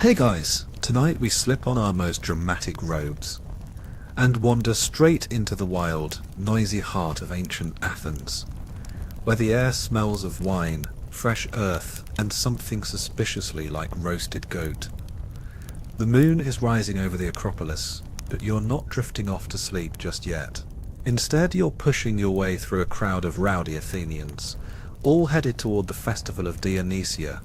Hey guys, tonight we slip on our most dramatic robes and wander straight into the wild, noisy heart of ancient Athens, where the air smells of wine, fresh earth, and something suspiciously like roasted goat. The moon is rising over the Acropolis, but you're not drifting off to sleep just yet. Instead, you're pushing your way through a crowd of rowdy Athenians, all headed toward the festival of Dionysia,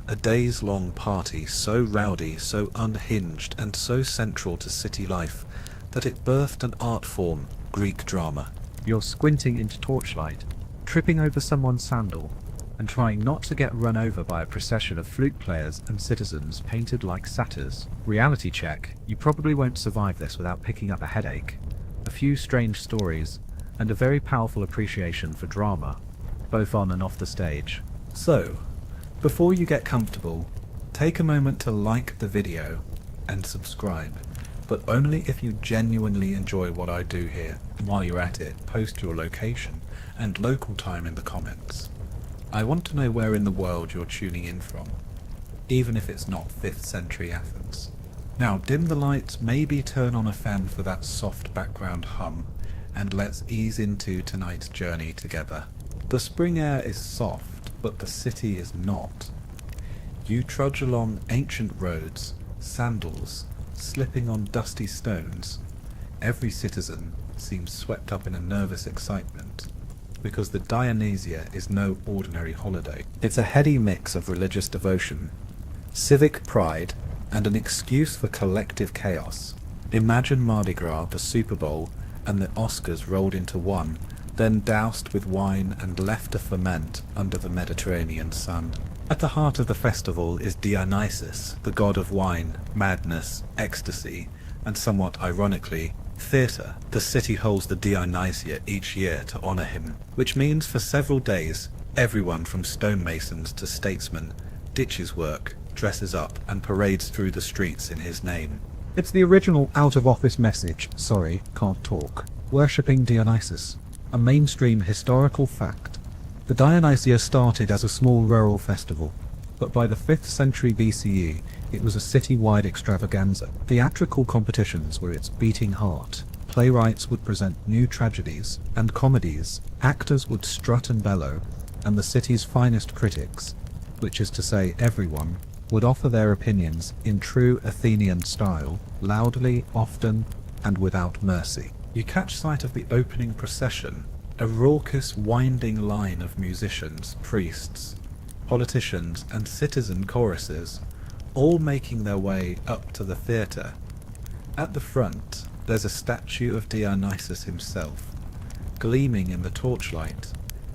a days-long party so rowdy, so unhinged, and so central to city life that it birthed an art form, Greek drama. You're squinting into torchlight, tripping over someone's sandal, and trying not to get run over by a procession of flute players and citizens painted like satyrs. Reality check, you probably won't survive this without picking up a headache, a few strange stories, and a very powerful appreciation for drama, both on and off the stage. So, before you get comfortable, take a moment to like the video and subscribe, but only if you genuinely enjoy what I do here. While you're at it, post your location and local time in the comments. I want to know where in the world you're tuning in from, even if it's not 5th century Athens. Now dim the lights, maybe turn on a fan for that soft background hum, and let's ease into tonight's journey together. The spring air is soft, but the city is not. You trudge along ancient roads, sandals, slipping on dusty stones. Every citizen seems swept up in a nervous excitement, because the Dionysia is no ordinary holiday. It's a heady mix of religious devotion, civic pride, and an excuse for collective chaos. Imagine Mardi Gras, the Super Bowl, and the Oscars rolled into one, then doused with wine and left to ferment under the Mediterranean sun. At the heart of the festival is Dionysus, the god of wine, madness, ecstasy, and somewhat ironically, theatre. The city holds the Dionysia each year to honour him, which means for several days, everyone from stonemasons to statesmen ditches work, dresses up, and parades through the streets in his name. It's the original out-of-office message, sorry, can't talk, worshipping Dionysus. A mainstream historical fact. The Dionysia started as a small rural festival, but by the 5th century BCE, it was a city-wide extravaganza. Theatrical competitions were its beating heart. Playwrights would present new tragedies and comedies, actors would strut and bellow, and the city's finest critics, which is to say everyone, would offer their opinions in true Athenian style, loudly, often, and without mercy. You catch sight of the opening procession, a raucous, winding line of musicians, priests, politicians, and citizen choruses, all making their way up to the theatre. At the front, there's a statue of Dionysus himself, gleaming in the torchlight,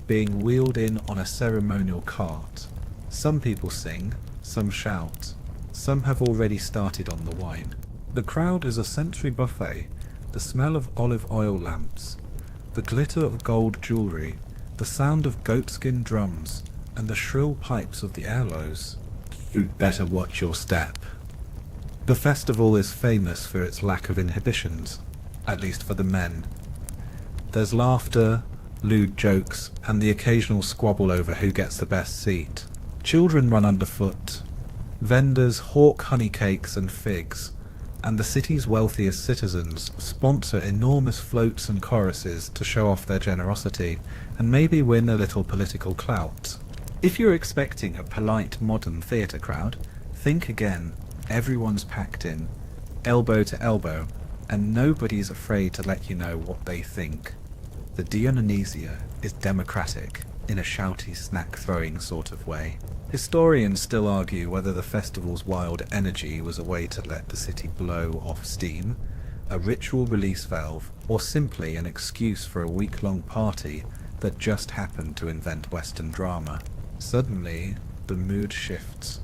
being wheeled in on a ceremonial cart. Some people sing, some shout, some have already started on the wine. The crowd is a sensory buffet. The smell of olive oil lamps, the glitter of gold jewellery, the sound of goatskin drums, and the shrill pipes of the aloes. You'd better watch your step. The festival is famous for its lack of inhibitions, at least for the men. There's laughter, lewd jokes, and the occasional squabble over who gets the best seat. Children run underfoot. Vendors hawk honey cakes and figs, and the city's wealthiest citizens sponsor enormous floats and choruses to show off their generosity and maybe win a little political clout. If you're expecting a polite modern theatre crowd, think again. Everyone's packed in, elbow to elbow, and nobody's afraid to let you know what they think. The Dionysia is democratic, in a shouty, snack-throwing sort of way. Historians still argue whether the festival's wild energy was a way to let the city blow off steam, a ritual release valve, or simply an excuse for a week-long party that just happened to invent Western drama. Suddenly, the mood shifts.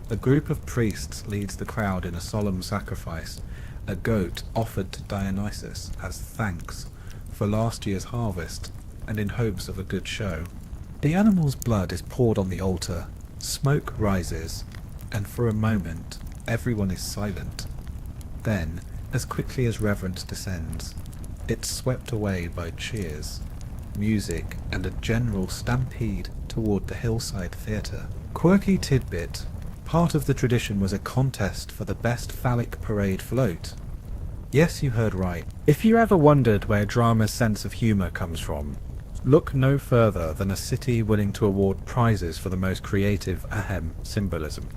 A group of priests leads the crowd in a solemn sacrifice, a goat offered to Dionysus as thanks for last year's harvest and in hopes of a good show. The animal's blood is poured on the altar, smoke rises, and for a moment everyone is silent. Then, as quickly as reverence descends, it's swept away by cheers, music, and a general stampede toward the hillside theatre. Quirky tidbit, Part of the tradition was a contest for the best phallic parade float. Yes, you heard right. If you ever wondered where drama's sense of humour comes from, look no further than a city willing to award prizes for the most creative symbolism.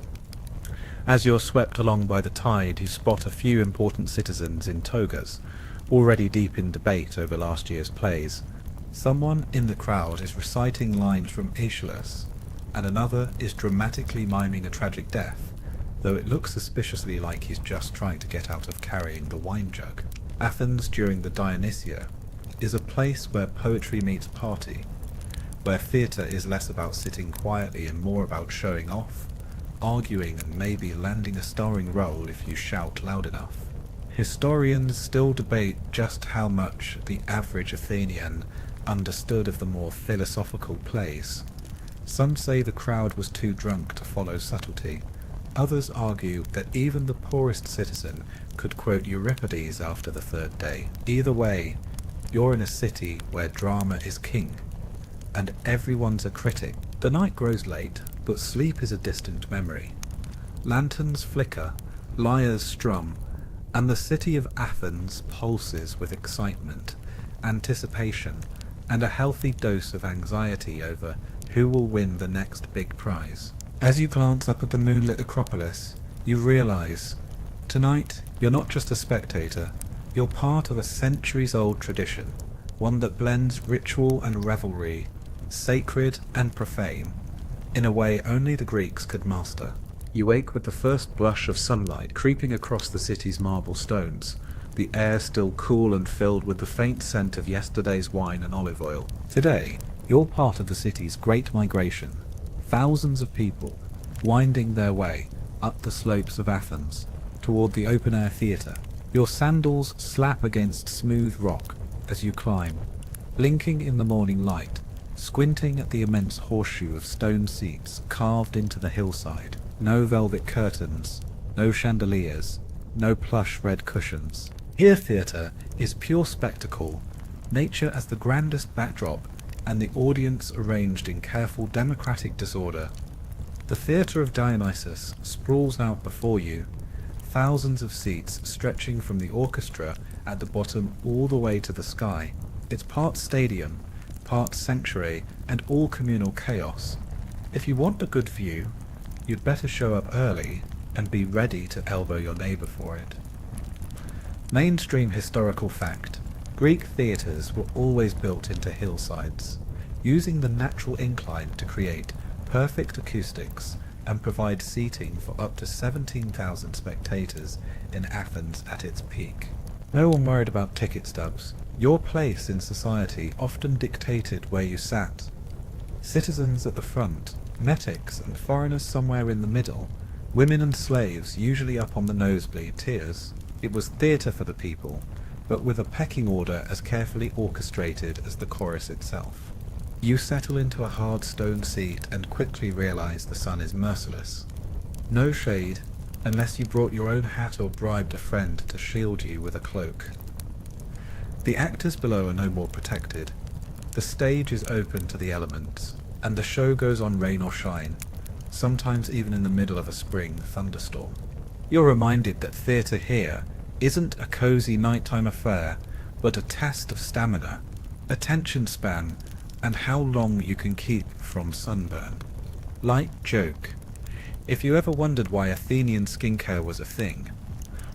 As you're swept along by the tide, you spot a few important citizens in togas, already deep in debate over last year's plays. Someone in the crowd is reciting lines from Aeschylus, and another is dramatically miming a tragic death, though it looks suspiciously like he's just trying to get out of carrying the wine jug. Athens during the Dionysia is a place where poetry meets party, where theatre is less about sitting quietly and more about showing off, arguing and maybe landing a starring role if you shout loud enough. Historians still debate just how much the average Athenian understood of the more philosophical plays. Some say the crowd was too drunk to follow subtlety. Others argue that even the poorest citizen could quote Euripides after the third day. Either way, you're in a city where drama is king, and everyone's a critic. The night grows late, but sleep is a distant memory. Lanterns flicker, lyres strum, and the city of Athens pulses with excitement, anticipation, and a healthy dose of anxiety over who will win the next big prize. As you glance up at the moonlit Acropolis, you realize, tonight you're not just a spectator, you're part of a centuries-old tradition, one that blends ritual and revelry, sacred and profane, in a way only the Greeks could master. You wake with the first blush of sunlight creeping across the city's marble stones, the air still cool and filled with the faint scent of yesterday's wine and olive oil. Today, you're part of the city's great migration, thousands of people winding their way up the slopes of Athens toward the open-air theatre. Your sandals slap against smooth rock as you climb, blinking in the morning light, squinting at the immense horseshoe of stone seats carved into the hillside. No velvet curtains, no chandeliers, no plush red cushions. Here theatre is pure spectacle, nature as the grandest backdrop, and the audience arranged in careful democratic disorder. The theatre of Dionysus sprawls out before you, thousands of seats stretching from the orchestra at the bottom all the way to the sky. It's part stadium, part sanctuary, and all communal chaos. If you want a good view, you'd better show up early and be ready to elbow your neighbour for it. Mainstream historical fact: Greek theatres were always built into hillsides, using the natural incline to create perfect acoustics and provide seating for up to 17,000 spectators in Athens at its peak. No one worried about ticket stubs. Your place in society often dictated where you sat. Citizens at the front, metics and foreigners somewhere in the middle, women and slaves usually up on the nosebleed tiers. It was theatre for the people, but with a pecking order as carefully orchestrated as the chorus itself. You settle into a hard stone seat and quickly realize the sun is merciless. No shade, unless you brought your own hat or bribed a friend to shield you with a cloak. The actors below are no more protected. The stage is open to the elements, and the show goes on rain or shine, sometimes even in the middle of a spring thunderstorm. You're reminded that theatre here isn't a cosy nighttime affair, but a test of stamina, attention span, and how long you can keep from sunburn. Light joke. If you ever wondered why Athenian skincare was a thing,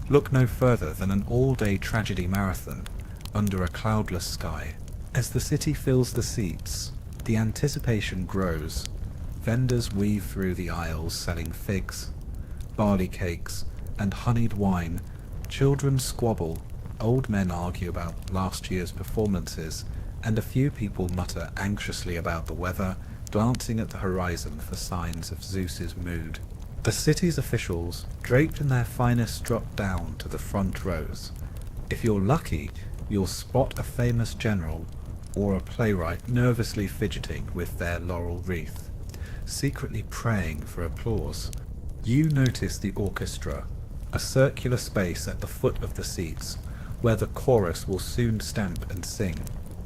look no further than an all-day tragedy marathon under a cloudless sky. As the city fills the seats, the anticipation grows. Vendors weave through the aisles selling figs, barley cakes, and honeyed wine. Children squabble, old men argue about last year's performances, and a few people mutter anxiously about the weather, glancing at the horizon for signs of Zeus's mood. The city's officials, draped in their finest, drop down to the front rows. If you're lucky, you'll spot a famous general or a playwright nervously fidgeting with their laurel wreath, secretly praying for applause. You notice the orchestra, a circular space at the foot of the seats, where the chorus will soon stamp and sing.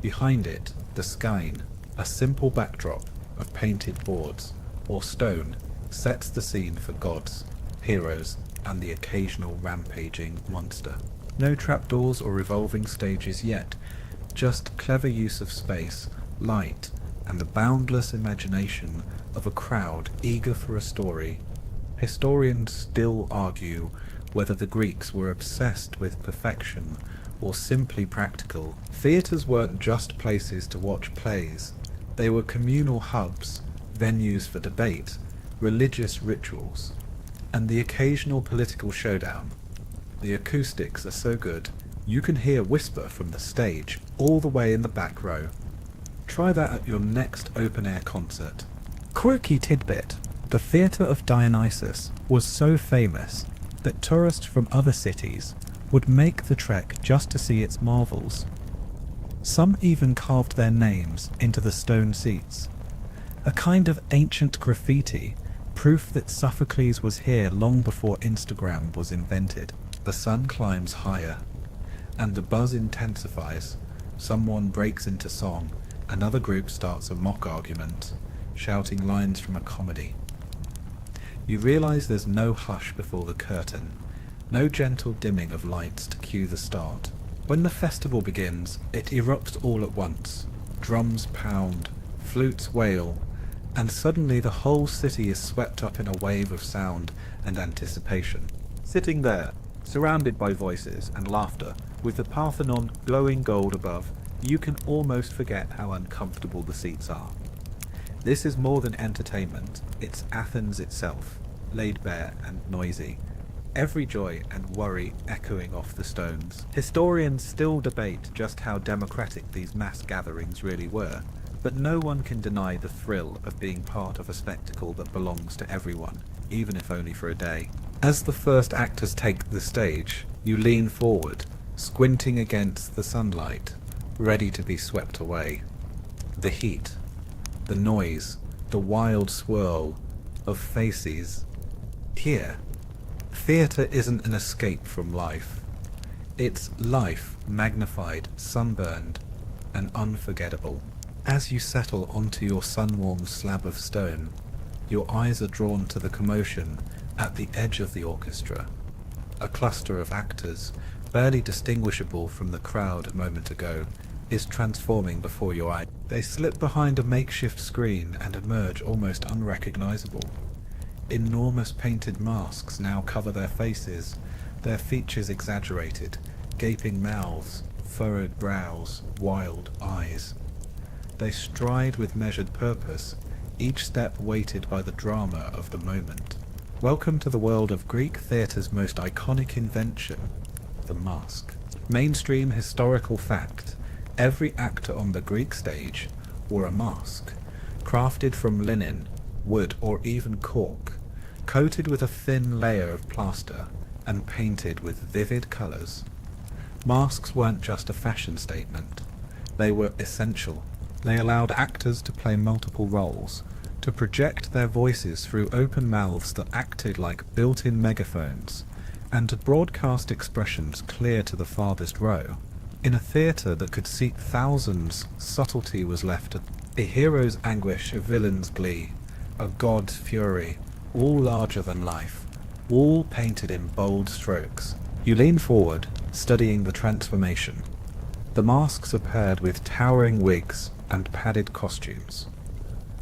Behind it, the skein, a simple backdrop of painted boards, or stone, sets the scene for gods, heroes, and the occasional rampaging monster. No trapdoors or revolving stages yet, just clever use of space, light, and the boundless imagination of a crowd eager for a story. Historians still argue whether the Greeks were obsessed with perfection or simply practical. Theatres weren't just places to watch plays, they were communal hubs, venues for debate, religious rituals, and the occasional political showdown. The acoustics are so good, you can hear whisper from the stage all the way in the back row. Try that at your next open-air concert. Quirky tidbit: the Theatre of Dionysus was so famous that tourists from other cities would make the trek just to see its marvels. Some even carved their names into the stone seats. A kind of ancient graffiti, proof that Sophocles was here long before Instagram was invented. The sun climbs higher, and the buzz intensifies. Someone breaks into song, another group starts a mock argument, shouting lines from a comedy. You realize there's no hush before the curtain, no gentle dimming of lights to cue the start. When the festival begins, it erupts all at once. Drums pound, flutes wail, and suddenly the whole city is swept up in a wave of sound and anticipation. Sitting there, surrounded by voices and laughter, with the Parthenon glowing gold above, you can almost forget how uncomfortable the seats are. This is more than entertainment, it's Athens itself, laid bare and noisy, every joy and worry echoing off the stones. Historians still debate just how democratic these mass gatherings really were, but no one can deny the thrill of being part of a spectacle that belongs to everyone, even if only for a day. As the first actors take the stage, you lean forward, squinting against the sunlight, ready to be swept away. The heat, the noise, the wild swirl of faces. Here, theatre isn't an escape from life. It's life magnified, sunburned, and unforgettable. As you settle onto your sun-warmed slab of stone, your eyes are drawn to the commotion at the edge of the orchestra. A cluster of actors, barely distinguishable from the crowd a moment ago, is transforming before your eyes. They slip behind a makeshift screen and emerge almost unrecognizable. Enormous painted masks now cover their faces, their features exaggerated, gaping mouths, furrowed brows, wild eyes. They stride with measured purpose, each step weighted by the drama of the moment. Welcome to the world of Greek theatre's most iconic invention, the mask. Mainstream historical fact: every actor on the Greek stage wore a mask, crafted from linen, wood, or even cork, coated with a thin layer of plaster, and painted with vivid colours. Masks weren't just a fashion statement, they were essential. They allowed actors to play multiple roles, to project their voices through open mouths that acted like built-in megaphones, and to broadcast expressions clear to the farthest row. In a theatre that could seat thousands, subtlety was left at a hero's anguish, a villain's glee, a god's fury, all larger than life, all painted in bold strokes. You lean forward, studying the transformation. The masks are paired with towering wigs and padded costumes.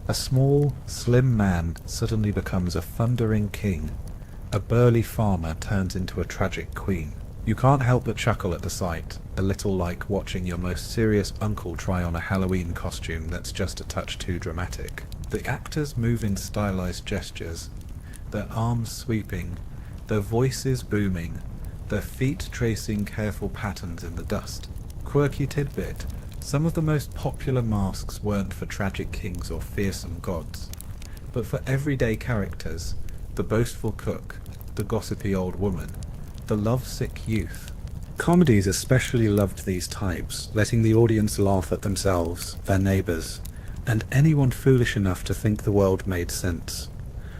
A small, slim man suddenly becomes a thundering king. A burly farmer turns into a tragic queen. You can't help but chuckle at the sight, a little like watching your most serious uncle try on a Halloween costume that's just a touch too dramatic. The actors move in stylized gestures, their arms sweeping, their voices booming, their feet tracing careful patterns in the dust. Quirky tidbit: some of the most popular masks weren't for tragic kings or fearsome gods, but for everyday characters: the boastful cook, the gossipy old woman, the lovesick youth. Comedies especially loved these types, letting the audience laugh at themselves, their neighbours, and anyone foolish enough to think the world made sense.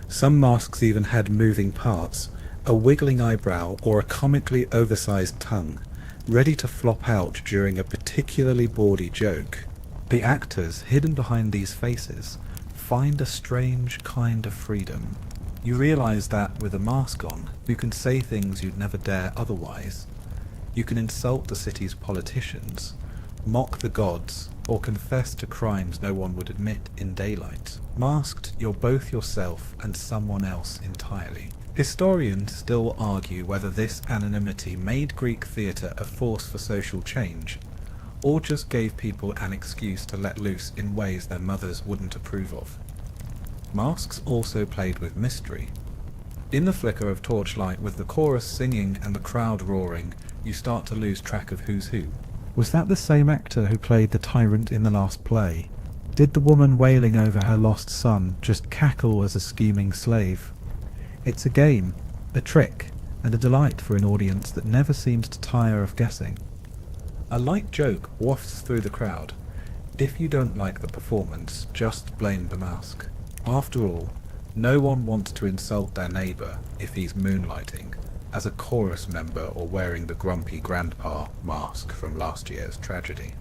Some masks even had moving parts, a wiggling eyebrow or a comically oversized tongue, ready to flop out during a particularly bawdy joke. The actors, hidden behind these faces, find a strange kind of freedom. You realize that with a mask on, you can say things you'd never dare otherwise. You can insult the city's politicians, mock the gods, or confess to crimes no one would admit in daylight. Masked, you're both yourself and someone else entirely. Historians still argue whether this anonymity made Greek theatre a force for social change, or just gave people an excuse to let loose in ways their mothers wouldn't approve of. Masks also played with mystery. In the flicker of torchlight, with the chorus singing and the crowd roaring, you start to lose track of who's who. Was that the same actor who played the tyrant in the last play? Did the woman wailing over her lost son just cackle as a scheming slave? It's a game, a trick, and a delight for an audience that never seems to tire of guessing. A light joke wafts through the crowd. If you don't like the performance, just blame the mask. After all, no one wants to insult their neighbour if he's moonlighting as a chorus member or wearing the grumpy grandpa mask from last year's tragedy.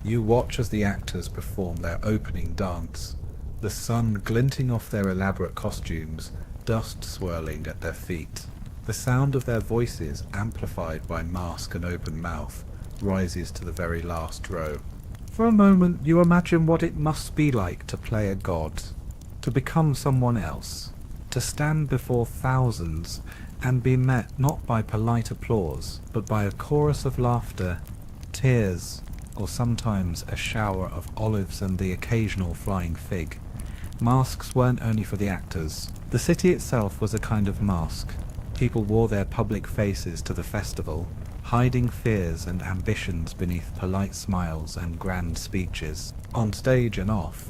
You watch as the actors perform their opening dance, the sun glinting off their elaborate costumes, dust swirling at their feet. The sound of their voices, amplified by mask and open mouth, rises to the very last row. For a moment you imagine what it must be like to play a god, to become someone else, to stand before thousands and be met not by polite applause, but by a chorus of laughter, tears, or sometimes a shower of olives and the occasional flying fig. Masks weren't only for the actors. The city itself was a kind of mask. People wore their public faces to the festival, hiding fears and ambitions beneath polite smiles and grand speeches, on stage and off.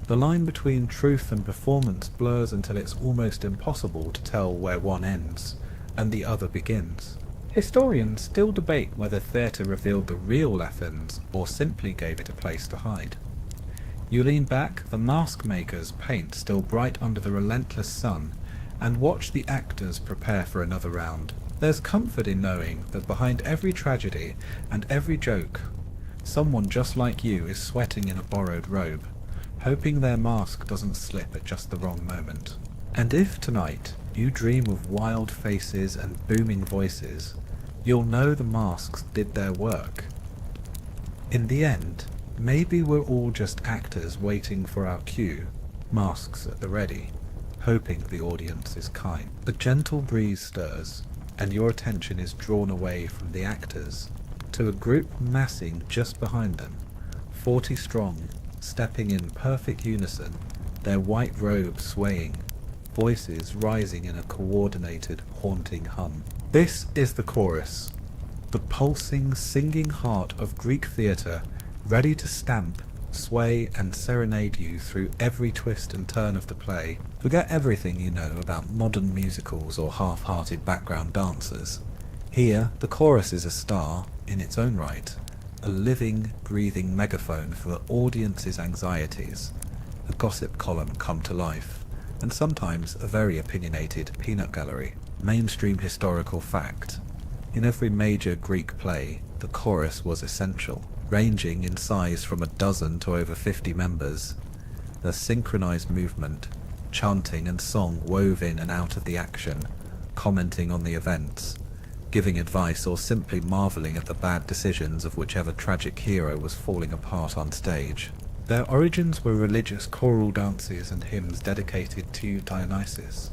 The line between truth and performance blurs until it's almost impossible to tell where one ends and the other begins. Historians still debate whether theatre revealed the real Athens or simply gave it a place to hide. You lean back, the mask makers paint still bright under the relentless sun, and watch the actors prepare for another round. There's comfort in knowing that behind every tragedy and every joke, someone just like you is sweating in a borrowed robe, hoping their mask doesn't slip at just the wrong moment. And if tonight you dream of wild faces and booming voices, you'll know the masks did their work. In the end, maybe we're all just actors waiting for our cue, masks at the ready, hoping the audience is kind. A gentle breeze stirs, and your attention is drawn away from the actors to a group massing just behind them, 40 strong, stepping in perfect unison, their white robes swaying, voices rising in a coordinated, haunting hum. This is the chorus, the pulsing, singing heart of Greek theatre, ready to stamp, sway and serenade you through every twist and turn of the play. Forget everything you know about modern musicals or half-hearted background dancers. Here, the chorus is a star in its own right, a living, breathing megaphone for the audience's anxieties, a gossip column come to life, and sometimes a very opinionated peanut gallery. Mainstream historical fact. In every major Greek play, the chorus was essential, ranging in size from a dozen to over 50 members. Their synchronized movement, chanting and song wove in and out of the action, commenting on the events, giving advice or simply marveling at the bad decisions of whichever tragic hero was falling apart on stage. Their origins were religious choral dances and hymns dedicated to Dionysus.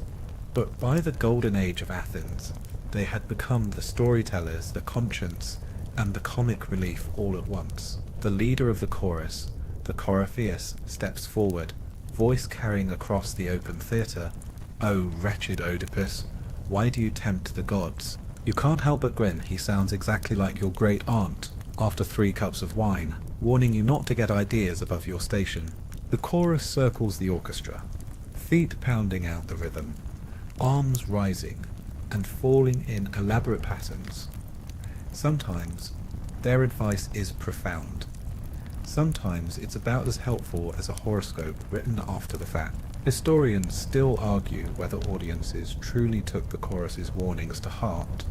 But by the golden age of Athens, they had become the storytellers, the conscience, and the comic relief all at once. The leader of the chorus, the Coryphaeus, steps forward, voice carrying across the open theatre. "Oh, wretched Oedipus, why do you tempt the gods?" You can't help but grin. He sounds exactly like your great aunt after 3 cups of wine, warning you not to get ideas above your station. The chorus circles the orchestra, feet pounding out the rhythm, arms rising and falling in elaborate patterns. Sometimes their advice is profound. Sometimes it's about as helpful as a horoscope written after the fact. Historians still argue whether audiences truly took the chorus's warnings to heart,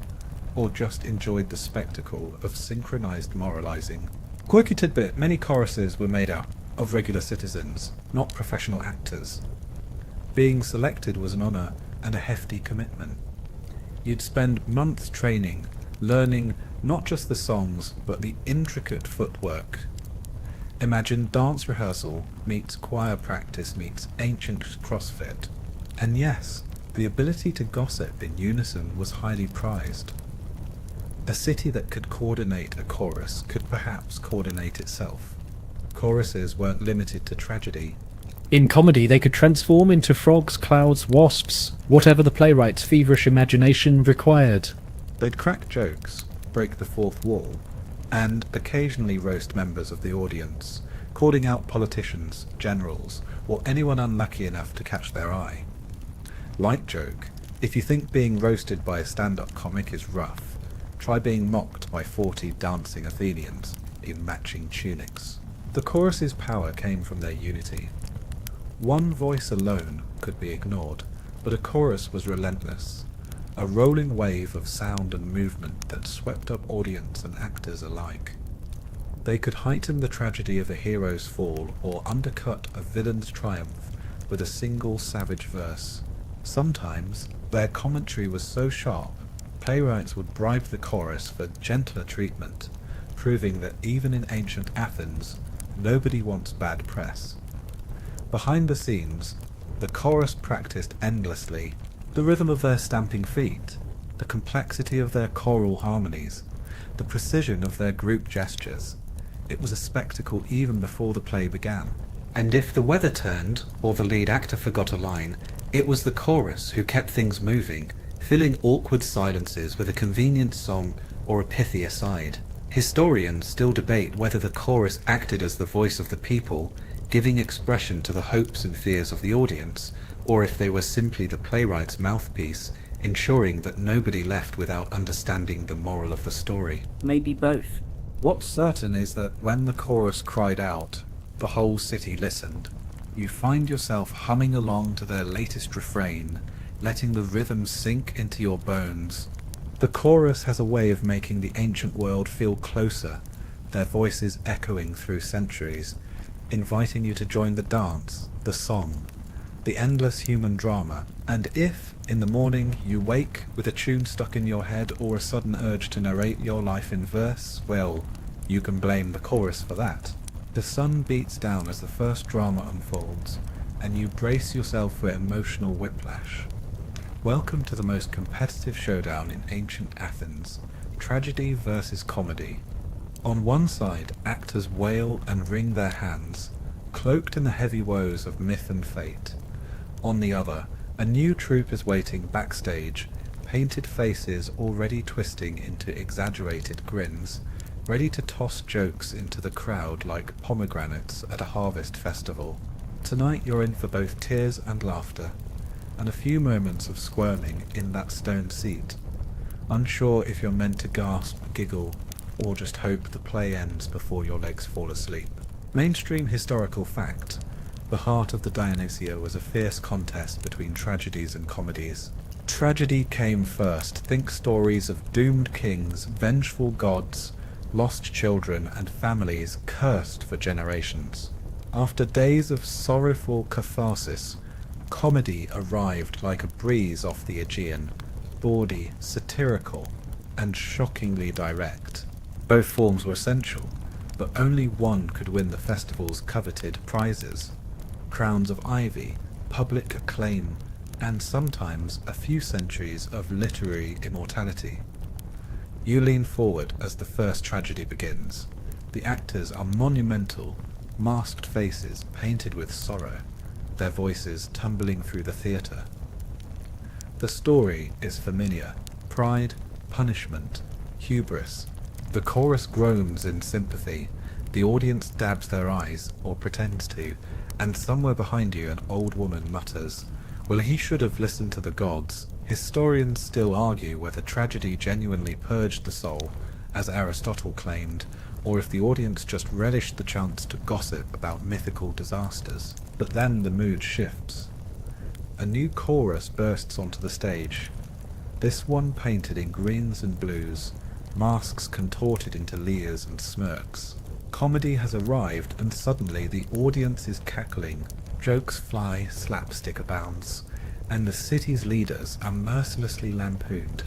or just enjoyed the spectacle of synchronized moralizing. Quirky tidbit: many choruses were made out of regular citizens, not professional actors. Being selected was an honour and a hefty commitment. You'd spend months training, learning not just the songs, but the intricate footwork. Imagine dance rehearsal meets choir practice meets ancient CrossFit. And yes, the ability to gossip in unison was highly prized. A city that could coordinate a chorus could perhaps coordinate itself. Choruses weren't limited to tragedy. In comedy, they could transform into frogs, clouds, wasps, whatever the playwright's feverish imagination required. They'd crack jokes, break the fourth wall, and occasionally roast members of the audience, calling out politicians, generals, or anyone unlucky enough to catch their eye. Light joke: if you think being roasted by a stand-up comic is rough, try being mocked by 40 dancing Athenians in matching tunics. The chorus's power came from their unity. One voice alone could be ignored, but a chorus was relentless, a rolling wave of sound and movement that swept up audience and actors alike. They could heighten the tragedy of a hero's fall or undercut a villain's triumph with a single savage verse. Sometimes their commentary was so sharp, playwrights would bribe the chorus for gentler treatment, proving that even in ancient Athens, nobody wants bad press. Behind the scenes, the chorus practiced endlessly. The rhythm of their stamping feet, the complexity of their choral harmonies, the precision of their group gestures. It was a spectacle even before the play began. And if the weather turned, or the lead actor forgot a line, it was the chorus who kept things moving, filling awkward silences with a convenient song or a pithy aside. Historians still debate whether the chorus acted as the voice of the people, giving expression to the hopes and fears of the audience, or if they were simply the playwright's mouthpiece, ensuring that nobody left without understanding the moral of the story. Maybe both. What's certain is that when the chorus cried out, the whole city listened. You find yourself humming along to their latest refrain, letting the rhythm sink into your bones. The chorus has a way of making the ancient world feel closer, their voices echoing through centuries, inviting you to join the dance, the song, the endless human drama. And if, in the morning, you wake with a tune stuck in your head or a sudden urge to narrate your life in verse, well, you can blame the chorus for that. The sun beats down as the first drama unfolds, and you brace yourself for emotional whiplash. Welcome to the most competitive showdown in ancient Athens, tragedy versus comedy. On one side, actors wail and wring their hands, cloaked in the heavy woes of myth and fate. On the other, a new troupe is waiting backstage, painted faces already twisting into exaggerated grins, ready to toss jokes into the crowd like pomegranates at a harvest festival. Tonight you're in for both tears and laughter, and a few moments of squirming in that stone seat, unsure if you're meant to gasp, giggle, or just hope the play ends before your legs fall asleep. Mainstream historical fact: the heart of the Dionysia was a fierce contest between tragedies and comedies. Tragedy came first. Think stories of doomed kings, vengeful gods, lost children, and families cursed for generations. After days of sorrowful catharsis, comedy arrived like a breeze off the Aegean, bawdy, satirical, and shockingly direct. Both forms were essential, but only one could win the festival's coveted prizes: crowns of ivy, public acclaim, and sometimes a few centuries of literary immortality. You lean forward as the first tragedy begins. The actors are monumental, masked faces painted with sorrow, their voices tumbling through the theatre. The story is familiar: pride, punishment, hubris. The chorus groans in sympathy, the audience dabs their eyes, or pretends to, and somewhere behind you an old woman mutters, "Well, he should have listened to the gods." Historians still argue whether tragedy genuinely purged the soul, as Aristotle claimed, or if the audience just relished the chance to gossip about mythical disasters. But then the mood shifts. A new chorus bursts onto the stage, this one painted in greens and blues, masks contorted into leers and smirks. Comedy has arrived, and suddenly the audience is cackling, Jokes fly, slapstick abounds, and the city's leaders are mercilessly lampooned.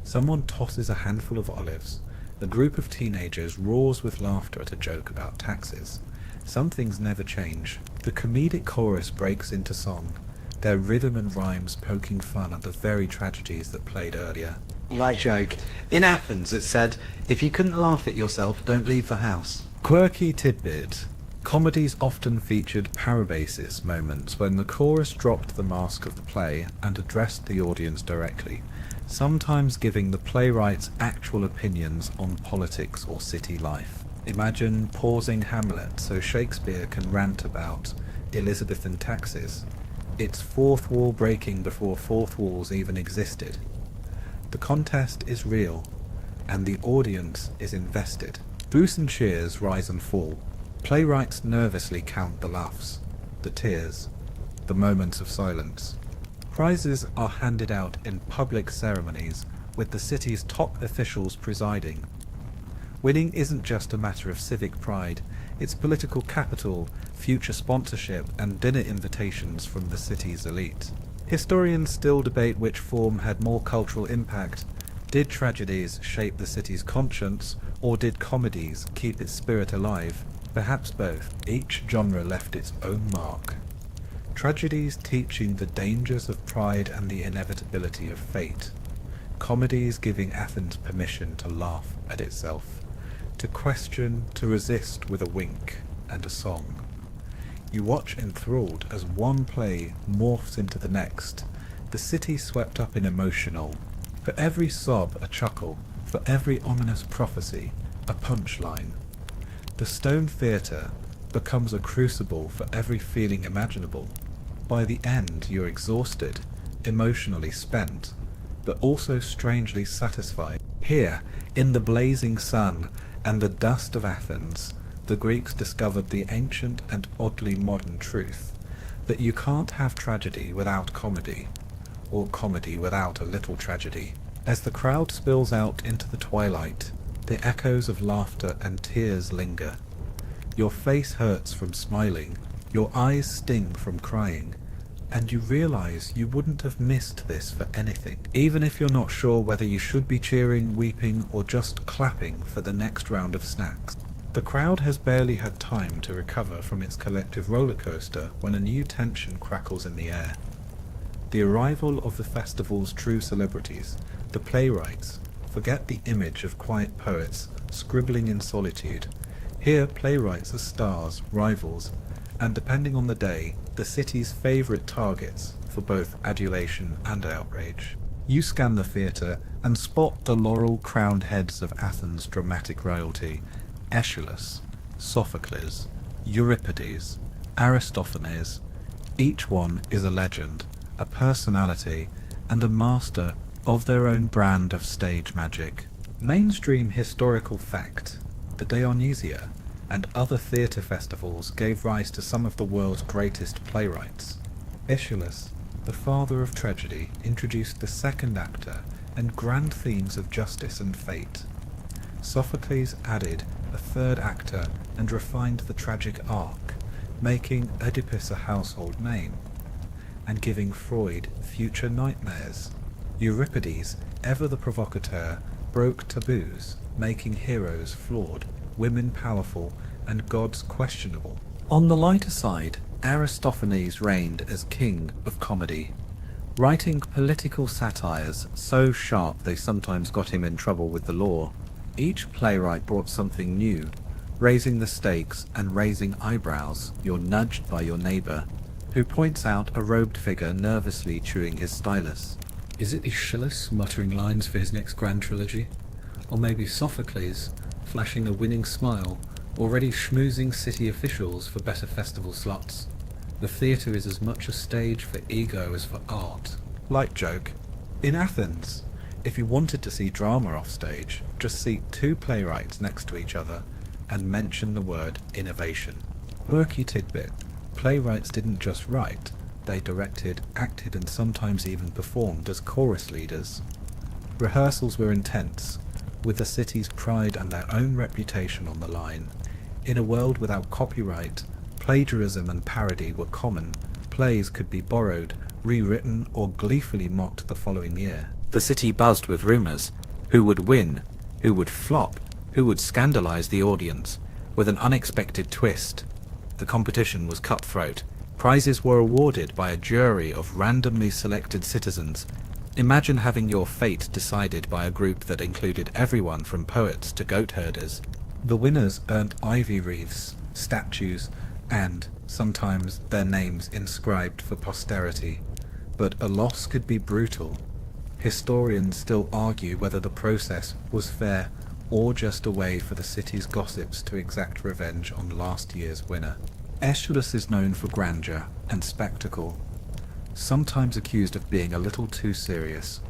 Someone tosses a handful of olives. The group of teenagers roars with laughter at a joke about taxes. Some things never change. The comedic chorus breaks into song, their rhythm and rhymes poking fun at the very tragedies that played earlier. Right joke. In Athens it said, if you couldn't laugh at yourself, don't leave the house. Quirky tidbit. Comedies often featured parabasis moments when the chorus dropped the mask of the play and addressed the audience directly, sometimes giving the playwrights actual opinions on politics or city life. Imagine pausing Hamlet so Shakespeare can rant about Elizabethan taxes. It's fourth wall breaking before fourth walls even existed. The contest is real, and the audience is invested. Boos and cheers rise and fall. Playwrights nervously count the laughs, the tears, the moments of silence. Prizes are handed out in public ceremonies, with the city's top officials presiding. Winning isn't just a matter of civic pride, it's political capital, future sponsorship, and dinner invitations from the city's elite. Historians still debate which form had more cultural impact. Did tragedies shape the city's conscience, or did comedies keep its spirit alive? Perhaps both. Each genre left its own mark. Tragedies teaching the dangers of pride and the inevitability of fate. Comedies giving Athens permission to laugh at itself, to question, to resist with a wink and a song. You watch enthralled as one play morphs into the next, the city swept up in emotional. For every sob, a chuckle. For every ominous prophecy, a punchline. The stone theatre becomes a crucible for every feeling imaginable. By the end, you're exhausted, emotionally spent, but also strangely satisfied. Here, in the blazing sun and the dust of Athens, the Greeks discovered the ancient and oddly modern truth that you can't have tragedy without comedy, or comedy without a little tragedy. As the crowd spills out into the twilight, the echoes of laughter and tears linger. Your face hurts from smiling, your eyes sting from crying, and you realize you wouldn't have missed this for anything, even if you're not sure whether you should be cheering, weeping, or just clapping for the next round of snacks. The crowd has barely had time to recover from its collective roller coaster when a new tension crackles in the air. The arrival of the festival's true celebrities, the playwrights, forget the image of quiet poets scribbling in solitude. Here playwrights are stars, rivals, and depending on the day, the city's favourite targets for both adulation and outrage. You scan the theatre and spot the laurel-crowned heads of Athens' dramatic royalty: Aeschylus, Sophocles, Euripides, Aristophanes. Each one is a legend, a personality, and a master of their own brand of stage magic. Mainstream historical fact: the Dionysia and other theatre festivals gave rise to some of the world's greatest playwrights. Aeschylus, the father of tragedy, introduced the second actor and grand themes of justice and fate. Sophocles added a third actor and refined the tragic arc, making Oedipus a household name, and giving Freud future nightmares. Euripides, ever the provocateur, broke taboos, making heroes flawed, women powerful, and gods questionable. On the lighter side, Aristophanes reigned as king of comedy, writing political satires so sharp they sometimes got him in trouble with the law. Each playwright brought something new, raising the stakes and raising eyebrows. You're nudged by your neighbour, who points out a robed figure nervously chewing his stylus. Is it Aeschylus muttering lines for his next grand trilogy? Or maybe Sophocles, flashing a winning smile, already schmoozing city officials for better festival slots? The theatre is as much a stage for ego as for art. Light joke. In Athens, if you wanted to see drama off stage, just seat two playwrights next to each other and mention the word innovation. Quirky tidbit. Playwrights didn't just write, they directed, acted, and sometimes even performed as chorus leaders. Rehearsals were intense, with the city's pride and their own reputation on the line. In a world without copyright, Plagiarism and parody were common. Plays could be borrowed, rewritten, or gleefully mocked the following year. The city buzzed with rumours. Who would win? Who would flop? Who would scandalise the audience? With an unexpected twist. The competition was cutthroat. Prizes were awarded by a jury of randomly selected citizens. Imagine having your fate decided by a group that included everyone from poets to goat herders. The winners earned ivy wreaths, statues, and, sometimes, their names inscribed for posterity. But a loss could be brutal. Historians still argue whether the process was fair or just a way for the city's gossips to exact revenge on last year's winner. Aeschylus is known for grandeur and spectacle, sometimes accused of being a little too serious.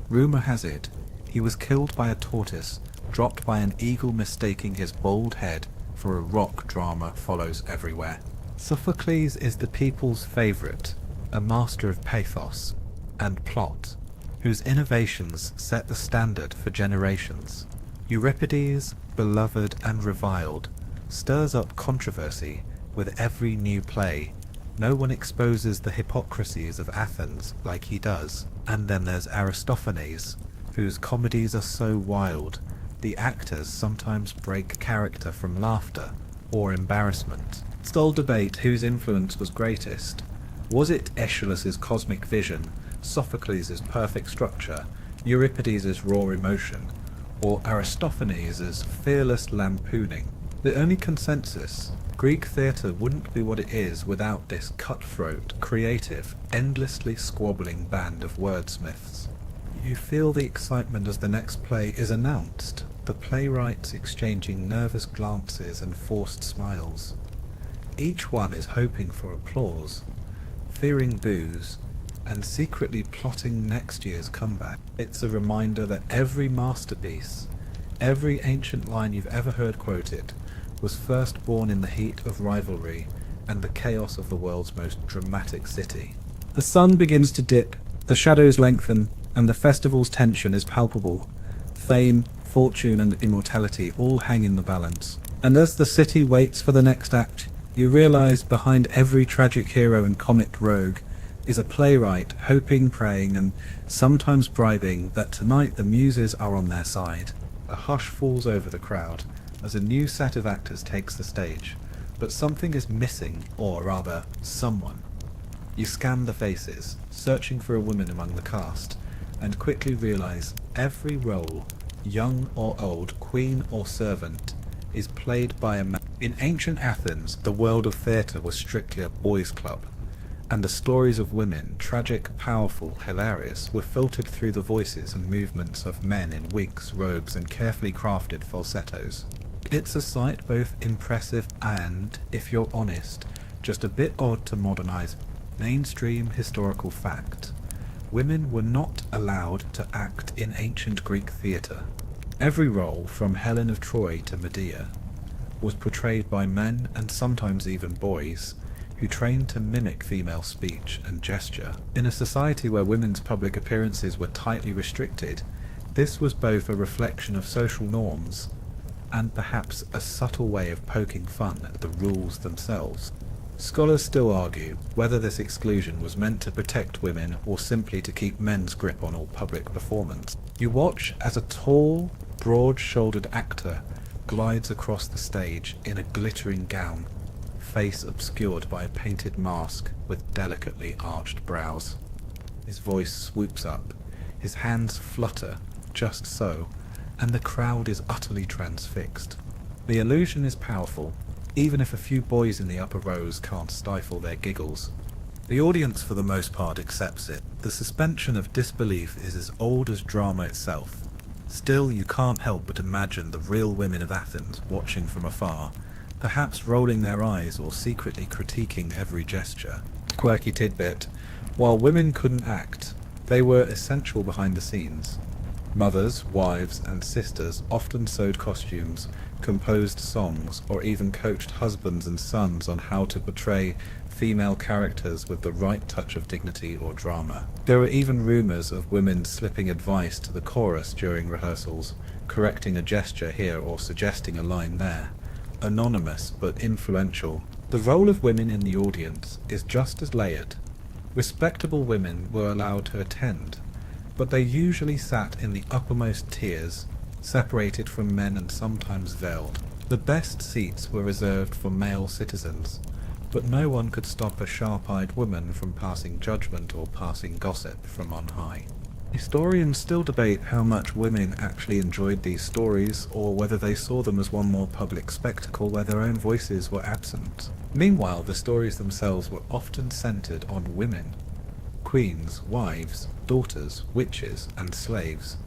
Rumour has it he was killed by a tortoise, dropped by an eagle mistaking his bald head for a rock drama follows everywhere. Sophocles is the people's favourite, a master of pathos and plot, whose innovations set the standard for generations. Euripides, beloved and reviled, stirs up controversy with every new play. No one exposes the hypocrisies of Athens like he does. And then there's Aristophanes, whose comedies are so wild, the actors sometimes break character from laughter or embarrassment. Still debate whose influence was greatest. Was it Aeschylus's cosmic vision, Sophocles' perfect structure, Euripides' raw emotion, or Aristophanes' fearless lampooning? The only consensus: Greek theatre wouldn't be what it is without this cutthroat, creative, endlessly squabbling band of wordsmiths. You feel the excitement as the next play is announced, the playwrights exchanging nervous glances and forced smiles. Each one is hoping for applause, fearing boos, and secretly plotting next year's comeback. It's a reminder that every masterpiece, every ancient line you've ever heard quoted, was first born in the heat of rivalry and the chaos of the world's most dramatic city. The sun begins to dip, the shadows lengthen, and the festival's tension is palpable. Fame, fortune, and immortality all hang in the balance. And as the city waits for the next act, you realize behind every tragic hero and comic rogue is a playwright hoping, praying, and sometimes bribing that tonight the muses are on their side. A hush falls over the crowd as a new set of actors takes the stage, but something is missing, or rather, someone. You scan the faces, searching for a woman among the cast, and quickly realize every role, young or old, queen or servant, is played by a man. In ancient Athens, the world of theatre was strictly a boys' club, and the stories of women, tragic, powerful, hilarious, were filtered through the voices and movements of men in wigs, robes, and carefully crafted falsettos. It's a sight both impressive and, if you're honest, just a bit odd to modernize. Mainstream historical fact: women were not allowed to act in ancient Greek theatre. Every role, from Helen of Troy to Medea, was portrayed by men and sometimes even boys, who trained to mimic female speech and gesture. In a society where women's public appearances were tightly restricted, this was both a reflection of social norms and perhaps a subtle way of poking fun at the rules themselves. Scholars still argue whether this exclusion was meant to protect women or simply to keep men's grip on all public performance. You watch as a tall, broad-shouldered actor glides across the stage in a glittering gown, face obscured by a painted mask with delicately arched brows. His voice swoops up, his hands flutter just so, and the crowd is utterly transfixed. The illusion is powerful, even if a few boys in the upper rows can't stifle their giggles. The audience for the most part accepts it. The suspension of disbelief is as old as drama itself. Still, you can't help but imagine the real women of Athens watching from afar, perhaps rolling their eyes or secretly critiquing every gesture. Quirky tidbit: while women couldn't act, they were essential behind the scenes. Mothers, wives, and sisters often sewed costumes, composed songs, or even coached husbands and sons on how to portray female characters with the right touch of dignity or drama. There were even rumours of women slipping advice to the chorus during rehearsals, correcting a gesture here or suggesting a line there. Anonymous but influential, The role of women in the audience is just as layered. Respectable women were allowed to attend, but they usually sat in the uppermost tiers, separated from men and sometimes veiled. The best seats were reserved for male citizens, but no one could stop a sharp-eyed woman from passing judgment or passing gossip from on high. Historians still debate how much women actually enjoyed these stories, or whether they saw them as one more public spectacle where their own voices were absent. Meanwhile, the stories themselves were often centered on women: queens, wives, daughters, witches, and slaves.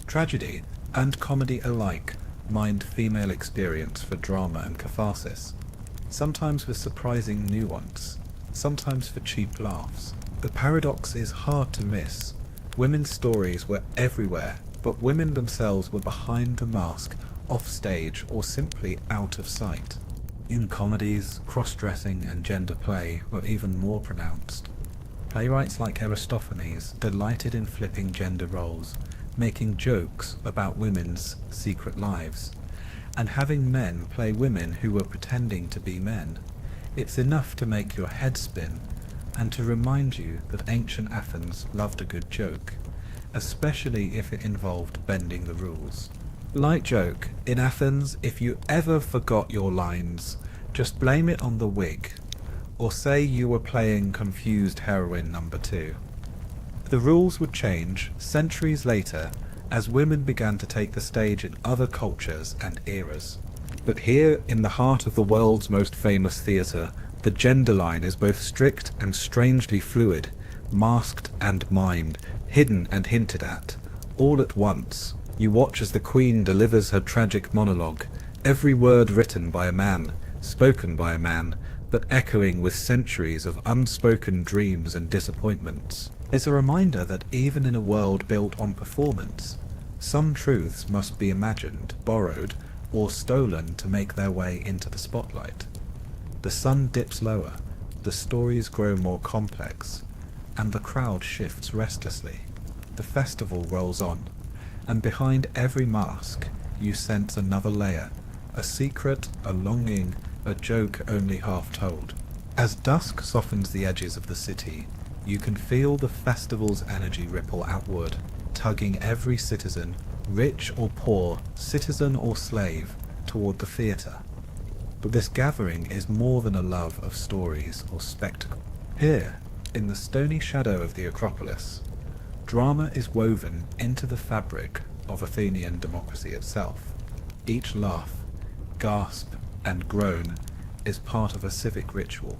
Tragedy and comedy alike mined female experience for drama and catharsis, sometimes with surprising nuance, sometimes for cheap laughs. The paradox is hard to miss. Women's stories were everywhere, but women themselves were behind the mask, off stage, or simply out of sight. In comedies, cross-dressing and gender play were even more pronounced. Playwrights like Aristophanes delighted in flipping gender roles, making jokes about women's secret lives, and having men play women who were pretending to be men. It's enough to make your head spin, and to remind you that ancient Athens loved a good joke, especially if it involved bending the rules. Light joke: in Athens, if you ever forgot your lines, just blame it on the wig, or say you were playing confused heroine number 2. The rules would change centuries later as women began to take the stage in other cultures and eras. But here, in the heart of the world's most famous theatre, the gender line is both strict and strangely fluid, masked and mimed, hidden and hinted at, all at once. You watch as the Queen delivers her tragic monologue, every word written by a man, spoken by a man, but echoing with centuries of unspoken dreams and disappointments. It's a reminder that even in a world built on performance, some truths must be imagined, borrowed, or stolen to make their way into the spotlight. The sun dips lower, the stories grow more complex, and the crowd shifts restlessly. The festival rolls on, and behind every mask you sense another layer, a secret, a longing, a joke only half told. As dusk softens the edges of the city, you can feel the festival's energy ripple outward, tugging every citizen, rich or poor, citizen or slave, toward the theatre. But this gathering is more than a love of stories or spectacle. Here, in the stony shadow of the Acropolis, drama is woven into the fabric of Athenian democracy itself. Each laugh, gasp, and groan is part of a civic ritual,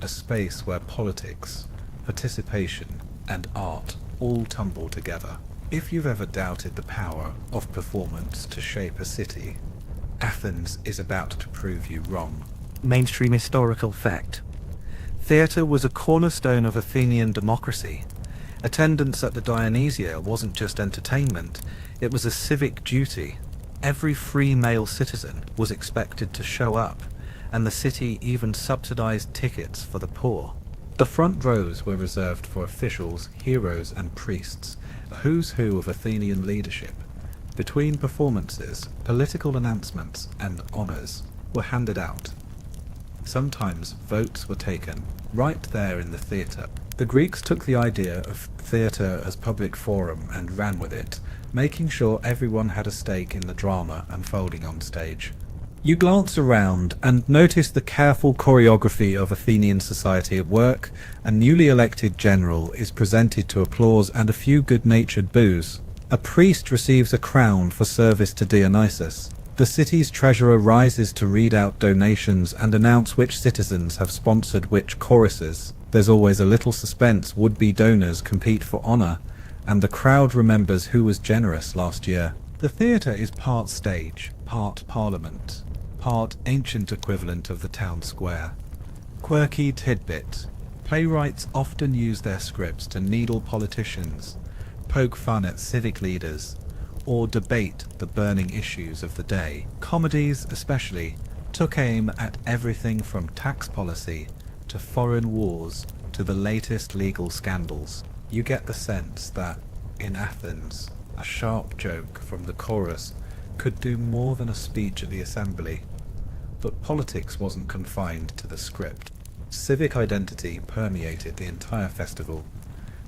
a space where politics, participation, and art all tumble together. If you've ever doubted the power of performance to shape a city, Athens is about to prove you wrong. Mainstream historical fact: theatre was a cornerstone of Athenian democracy. Attendance at the Dionysia wasn't just entertainment, it was a civic duty. Every free male citizen was expected to show up, and the city even subsidized tickets for the poor. The front rows were reserved for officials, heroes, and priests, a who's who of Athenian leadership. Between performances, political announcements and honours were handed out. Sometimes votes were taken right there in the theatre. The Greeks took the idea of theatre as public forum and ran with it, making sure everyone had a stake in the drama unfolding on stage. You glance around and notice the careful choreography of Athenian society at work. A newly elected general is presented to applause and a few good-natured boos. A priest receives a crown for service to Dionysus. The city's treasurer rises to read out donations and announce which citizens have sponsored which choruses. There's always a little suspense. Would-be donors compete for honour, and the crowd remembers who was generous last year. The theatre is part stage, part parliament, part ancient equivalent of the town square. Quirky tidbit: playwrights often use their scripts to needle politicians, poke fun at civic leaders, or debate the burning issues of the day. Comedies, especially, took aim at everything from tax policy to foreign wars to the latest legal scandals. You get the sense that, in Athens, a sharp joke from the chorus could do more than a speech at the assembly. But politics wasn't confined to the script. Civic identity permeated the entire festival.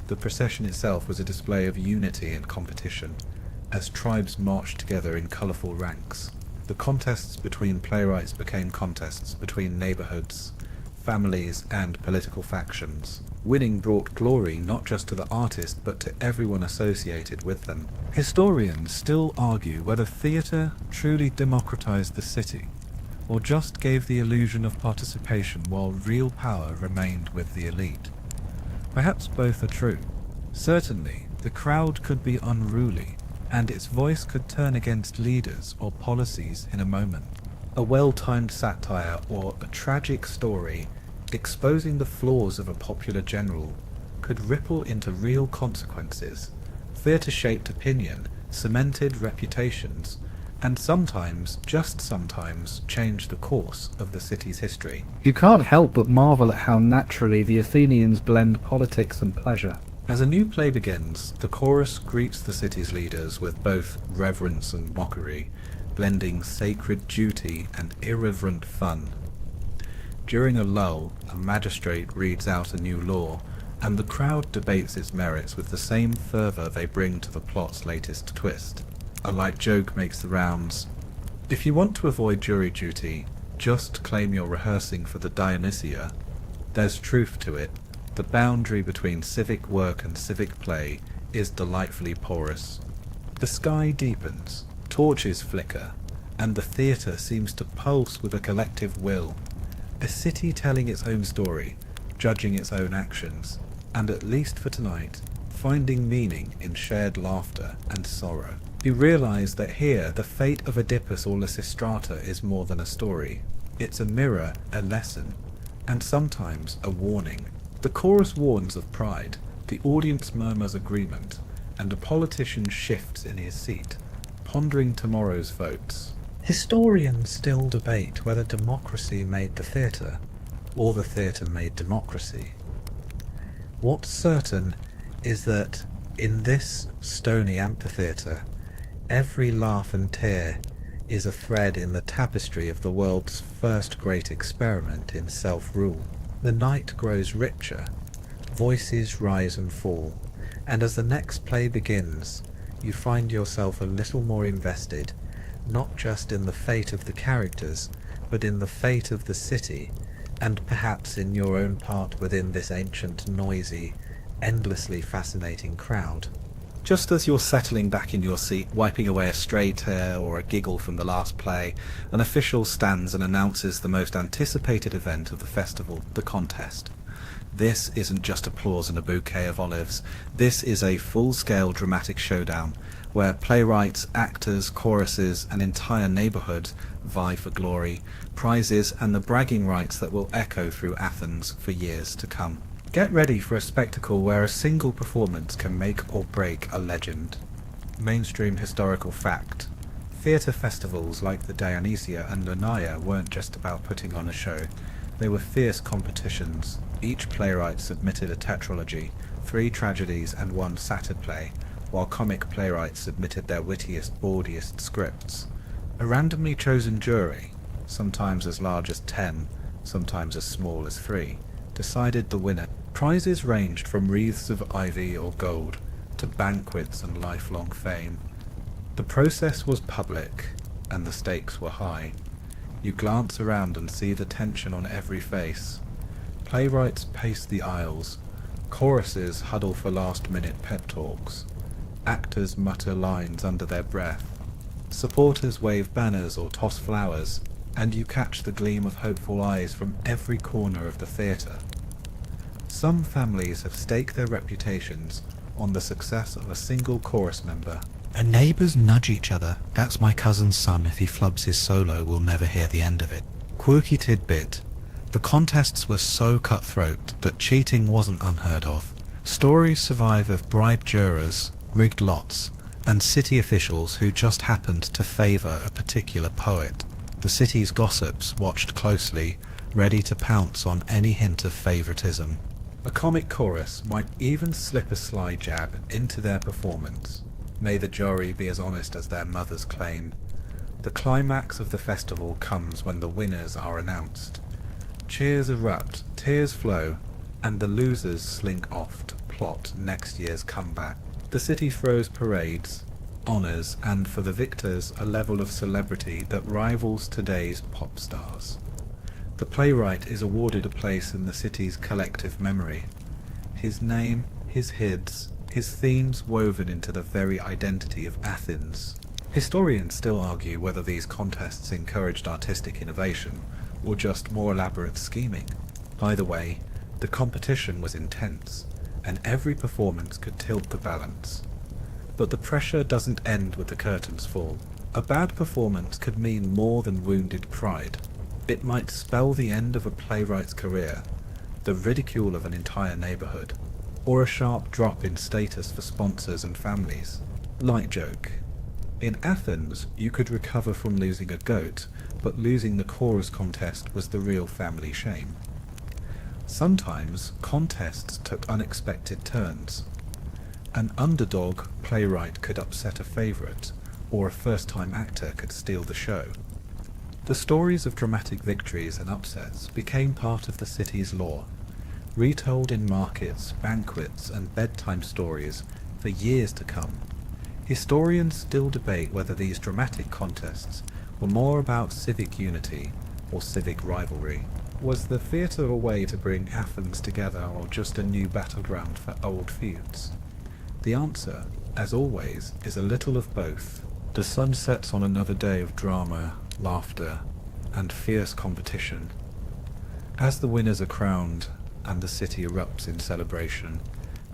The procession itself was a display of unity and competition, as tribes marched together in colourful ranks. The contests between playwrights became contests between neighbourhoods, families, and political factions. Winning brought glory not just to the artist, but to everyone associated with them. Historians still argue whether theatre truly democratized the city, or just gave the illusion of participation while real power remained with the elite. Perhaps both are true. Certainly, the crowd could be unruly, and its voice could turn against leaders or policies in a moment. A well-timed satire or a tragic story exposing the flaws of a popular general could ripple into real consequences. Theatre shaped opinion, cemented reputations, and sometimes, just sometimes, changed the course of the city's history. You can't help but marvel at how naturally the Athenians blend politics and pleasure. As a new play begins, the chorus greets the city's leaders with both reverence and mockery, blending sacred duty and irreverent fun. During a lull, a magistrate reads out a new law, and the crowd debates its merits with the same fervour they bring to the plot's latest twist. A light joke makes the rounds. If you want to avoid jury duty, just claim you're rehearsing for the Dionysia. There's truth to it. The boundary between civic work and civic play is delightfully porous. The sky deepens, torches flicker, and the theatre seems to pulse with a collective will. A city telling its own story, judging its own actions, and at least for tonight, finding meaning in shared laughter and sorrow. You realise that here the fate of Oedipus or Lysistrata is more than a story. It's a mirror, a lesson, and sometimes a warning. The chorus warns of pride, the audience murmurs agreement, and a politician shifts in his seat, pondering tomorrow's votes. Historians still debate whether democracy made the theatre, or the theatre made democracy. What's certain is that in this stony amphitheatre, every laugh and tear is a thread in the tapestry of the world's first great experiment in self-rule. The night grows richer, voices rise and fall, and as the next play begins, you find yourself a little more invested, not just in the fate of the characters, but in the fate of the city, and perhaps in your own part within this ancient, noisy, endlessly fascinating crowd. Just as you're settling back in your seat, wiping away a stray tear or a giggle from the last play, an official stands and announces the most anticipated event of the festival, the contest. This isn't just applause and a bouquet of olives. This is a full-scale dramatic showdown, where playwrights, actors, choruses, and entire neighbourhoods vie for glory, prizes, and the bragging rights that will echo through Athens for years to come. Get ready for a spectacle where a single performance can make or break a legend. Mainstream historical fact. Theatre festivals like the Dionysia and Lunaria weren't just about putting on a show. They were fierce competitions. Each playwright submitted a tetralogy, 3 tragedies and 1 satyr play, while comic playwrights submitted their wittiest, bawdiest scripts. A randomly chosen jury, sometimes as large as 10, sometimes as small as 3, decided the winner. Prizes ranged from wreaths of ivy or gold to banquets and lifelong fame. The process was public, and the stakes were high. You glance around and see the tension on every face. Playwrights pace the aisles, choruses huddle for last-minute pep talks, actors mutter lines under their breath, supporters wave banners or toss flowers, and you catch the gleam of hopeful eyes from every corner of the theatre. Some families have staked their reputations on the success of a single chorus member. And neighbours nudge each other. That's my cousin's son. If he flubs his solo, we'll never hear the end of it. Quirky tidbit. The contests were so cutthroat that cheating wasn't unheard of. Stories survive of bribed jurors, rigged lots, and city officials who just happened to favour a particular poet. The city's gossips watched closely, ready to pounce on any hint of favouritism. A comic chorus might even slip a sly jab into their performance. May the jury be as honest as their mothers claim. The climax of the festival comes when the winners are announced. Cheers erupt, tears flow, and the losers slink off to plot next year's comeback. The city throws parades, honours, and for the victors a level of celebrity that rivals today's pop stars. The playwright is awarded a place in the city's collective memory. His name, his hits, his themes woven into the very identity of Athens. Historians still argue whether these contests encouraged artistic innovation or just more elaborate scheming. Either way, the competition was intense, and every performance could tilt the balance. But the pressure doesn't end with the curtains fall. A bad performance could mean more than wounded pride. It might spell the end of a playwright's career, the ridicule of an entire neighbourhood, or a sharp drop in status for sponsors and families. Light joke. In Athens, you could recover from losing a goat, but losing the chorus contest was the real family shame. Sometimes, contests took unexpected turns. An underdog playwright could upset a favourite, or a first-time actor could steal the show. The stories of dramatic victories and upsets became part of the city's lore, retold in markets, banquets, and bedtime stories for years to come. Historians still debate whether these dramatic contests were more about civic unity or civic rivalry. Was the theatre a way to bring Athens together, or just a new battleground for old feuds? The answer, as always, is a little of both. The sun sets on another day of drama, laughter, and fierce competition. As the winners are crowned and the city erupts in celebration,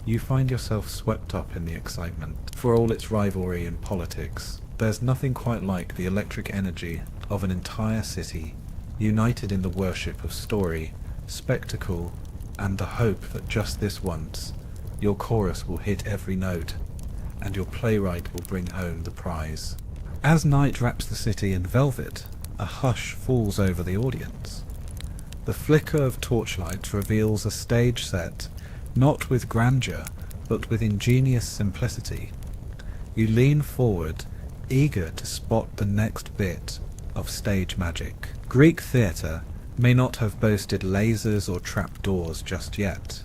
you find yourself swept up in the excitement. For all its rivalry and politics, there's nothing quite like the electric energy of an entire city, united in the worship of story, spectacle, and the hope that just this once, your chorus will hit every note, and your playwright will bring home the prize. As night wraps the city in velvet, a hush falls over the audience. The flicker of torchlight reveals a stage set, not with grandeur, but with ingenious simplicity. You lean forward, eager to spot the next bit of stage magic. Greek theatre may not have boasted lasers or trapdoors just yet,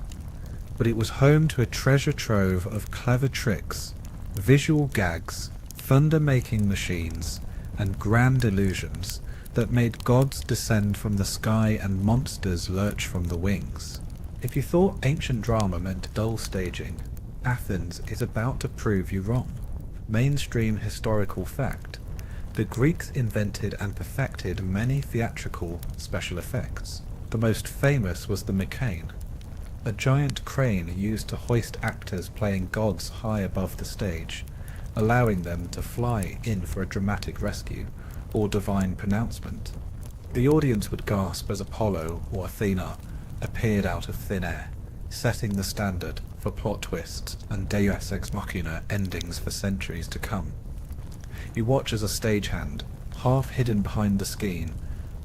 but it was home to a treasure trove of clever tricks, visual gags, thunder-making machines, and grand illusions that made gods descend from the sky and monsters lurch from the wings. If you thought ancient drama meant dull staging, Athens is about to prove you wrong. Mainstream historical fact: the Greeks invented and perfected many theatrical special effects. The most famous was the Mechane, a giant crane used to hoist actors playing gods high above the stage, allowing them to fly in for a dramatic rescue or divine pronouncement. The audience would gasp as Apollo or Athena appeared out of thin air, setting the standard for plot twists and deus ex machina endings for centuries to come. You watch as a stagehand, half hidden behind the scene,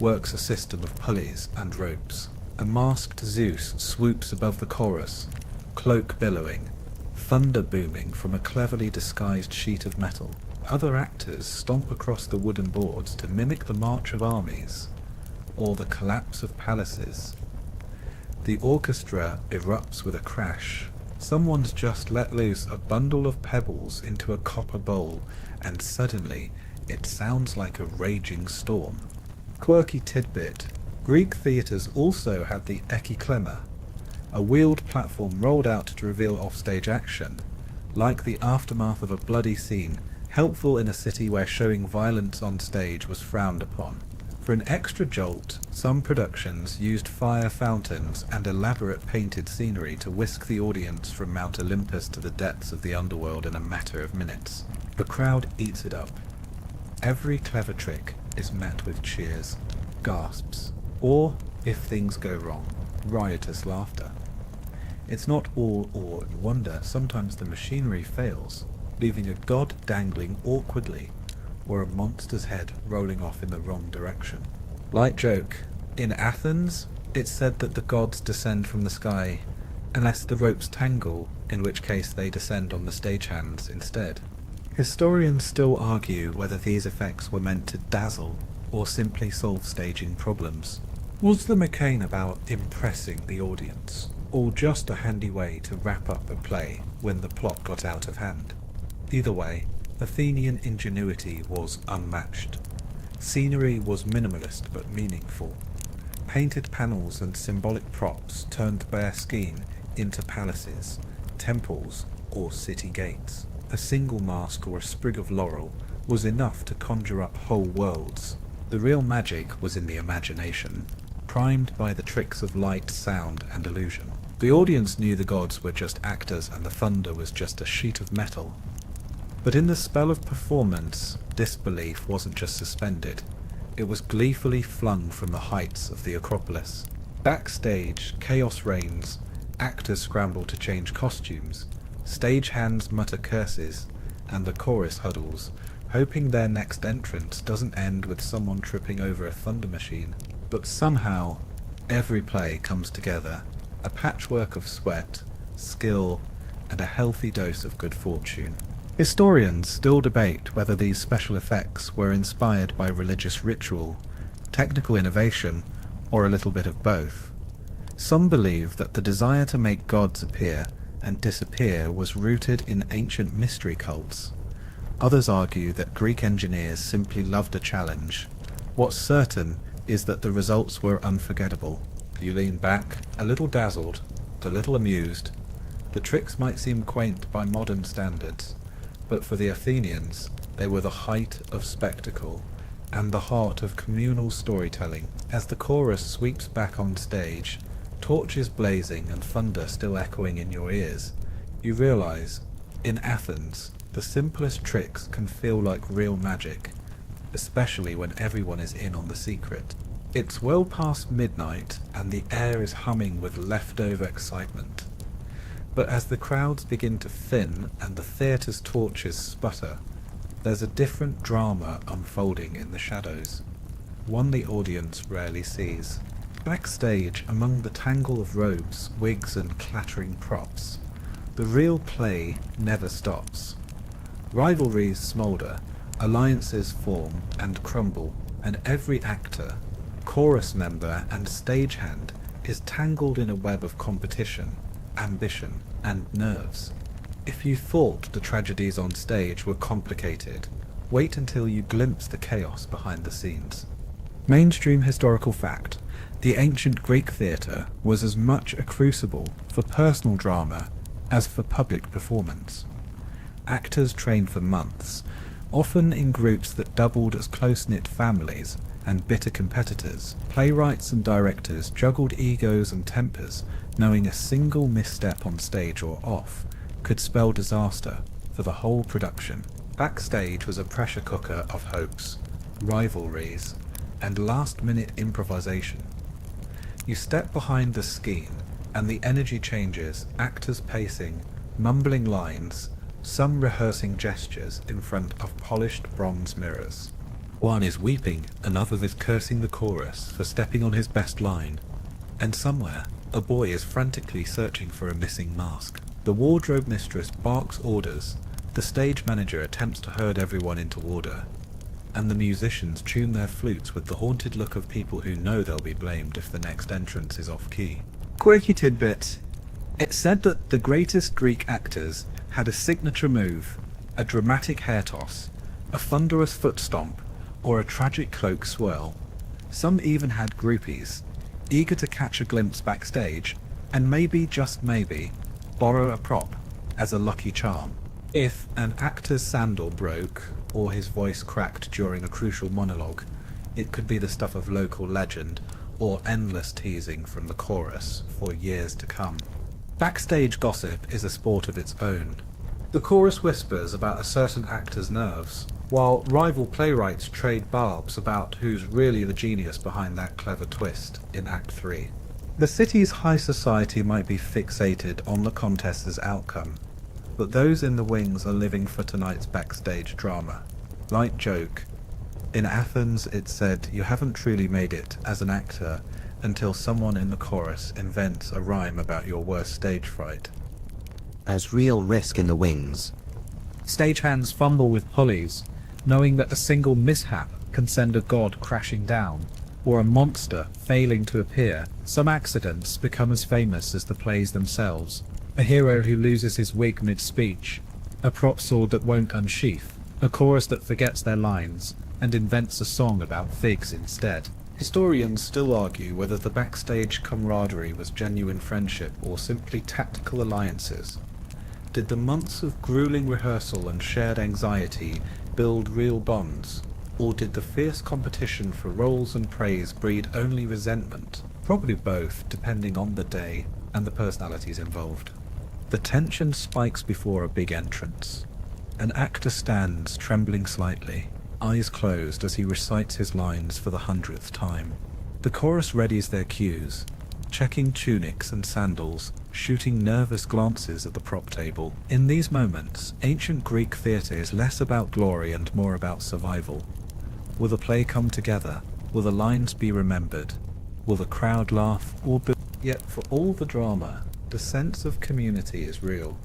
works a system of pulleys and ropes. A masked Zeus swoops above the chorus, cloak billowing, thunder booming from a cleverly disguised sheet of metal. Other actors stomp across the wooden boards to mimic the march of armies, or the collapse of palaces. The orchestra erupts with a crash. Someone's just let loose a bundle of pebbles into a copper bowl, and suddenly it sounds like a raging storm. Quirky tidbit: Greek theatres also had the ekkyklema, a wheeled platform rolled out to reveal offstage action, like the aftermath of a bloody scene, helpful in a city where showing violence on stage was frowned upon. For an extra jolt, some productions used fire fountains and elaborate painted scenery to whisk the audience from Mount Olympus to the depths of the underworld in a matter of minutes. The crowd eats it up. Every clever trick is met with cheers, gasps, or, if things go wrong, riotous laughter. It's not all awe and wonder. Sometimes the machinery fails, leaving a god dangling awkwardly, or a monster's head rolling off in the wrong direction. Light joke: in Athens, it's said that the gods descend from the sky, unless the ropes tangle, in which case they descend on the stagehands instead. Historians still argue whether these effects were meant to dazzle or simply solve staging problems. Was the McCain about impressing the audience, or just a handy way to wrap up a play when the plot got out of hand? Either way, Athenian ingenuity was unmatched. Scenery was minimalist but meaningful. Painted panels and symbolic props turned bare skin into palaces, temples, or city gates. A single mask or a sprig of laurel was enough to conjure up whole worlds. The real magic was in the imagination, primed by the tricks of light, sound, and illusion. The audience knew the gods were just actors and the thunder was just a sheet of metal. But in the spell of performance, disbelief wasn't just suspended, it was gleefully flung from the heights of the Acropolis. Backstage, chaos reigns, actors scramble to change costumes, stagehands mutter curses, and the chorus huddles, hoping their next entrance doesn't end with someone tripping over a thunder machine. But somehow, every play comes together, a patchwork of sweat, skill, and a healthy dose of good fortune. Historians still debate whether these special effects were inspired by religious ritual, technical innovation, or a little bit of both. Some believe that the desire to make gods appear and disappear was rooted in ancient mystery cults. Others argue that Greek engineers simply loved a challenge. What's certain is that the results were unforgettable. You lean back, a little dazzled, a little amused. The tricks might seem quaint by modern standards, but for the Athenians, they were the height of spectacle and the heart of communal storytelling. As the chorus sweeps back on stage, torches blazing and thunder still echoing in your ears, you realize, in Athens, the simplest tricks can feel like real magic, especially when everyone is in on the secret. It's well past midnight and the air is humming with leftover excitement. But as the crowds begin to thin and the theatre's torches sputter, there's a different drama unfolding in the shadows, one the audience rarely sees. Backstage, among the tangle of robes, wigs and clattering props, the real play never stops. Rivalries smoulder, alliances form and crumble, and every actor, chorus member and stagehand is tangled in a web of competition, ambition, and nerves. If you thought the tragedies on stage were complicated, wait until you glimpse the chaos behind the scenes. Mainstream historical fact: the ancient Greek theatre was as much a crucible for personal drama as for public performance. Actors trained for months, often in groups that doubled as close-knit families and bitter competitors. Playwrights and directors juggled egos and tempers, knowing a single misstep on stage or off could spell disaster for the whole production. Backstage was a pressure cooker of hopes, rivalries, and last-minute improvisation. You step behind the scene, and the energy changes, actors pacing, mumbling lines, some rehearsing gestures in front of polished bronze mirrors. One is weeping, another is cursing the chorus for stepping on his best line, and somewhere, a boy is frantically searching for a missing mask. The wardrobe mistress barks orders, the stage manager attempts to herd everyone into order, and the musicians tune their flutes with the haunted look of people who know they'll be blamed if the next entrance is off-key. Quirky tidbit. It's said that the greatest Greek actors had a signature move, a dramatic hair toss, a thunderous foot stomp, or a tragic cloak swirl. Some even had groupies, eager to catch a glimpse backstage, and maybe, just maybe, borrow a prop as a lucky charm. If an actor's sandal broke, or his voice cracked during a crucial monologue, it could be the stuff of local legend, or endless teasing from the chorus for years to come. Backstage gossip is a sport of its own. The chorus whispers about a certain actor's nerves, while rival playwrights trade barbs about who's really the genius behind that clever twist in Act 3. The city's high society might be fixated on the contest's outcome, but those in the wings are living for tonight's backstage drama. Light joke. In Athens it's said you haven't truly made it as an actor until someone in the chorus invents a rhyme about your worst stage fright. As real risk in the wings. Stagehands fumble with pulleys, knowing that a single mishap can send a god crashing down, or a monster failing to appear. Some accidents become as famous as the plays themselves. A hero who loses his wig mid-speech, a prop sword that won't unsheath, a chorus that forgets their lines, and invents a song about figs instead. Historians still argue whether the backstage camaraderie was genuine friendship or simply tactical alliances. Did the months of grueling rehearsal and shared anxiety build real bonds, or did the fierce competition for roles and praise breed only resentment? Probably both, depending on the day and the personalities involved. The tension spikes before a big entrance. An actor stands, trembling slightly, eyes closed as he recites his lines for the 100th time. The chorus readies their cues, checking tunics and sandals, shooting nervous glances at the prop table. In these moments, ancient Greek theatre is less about glory and more about survival. Will the play come together? Will the lines be remembered? Will the crowd laugh or boo? Yet for all the drama, the sense of community is real.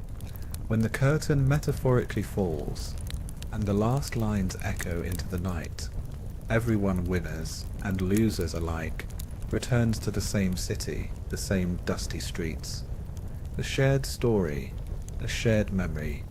When the curtain metaphorically falls, and the last lines echo into the night, everyone, winners and losers alike, returns to the same city, the same dusty streets. A shared story, a shared memory,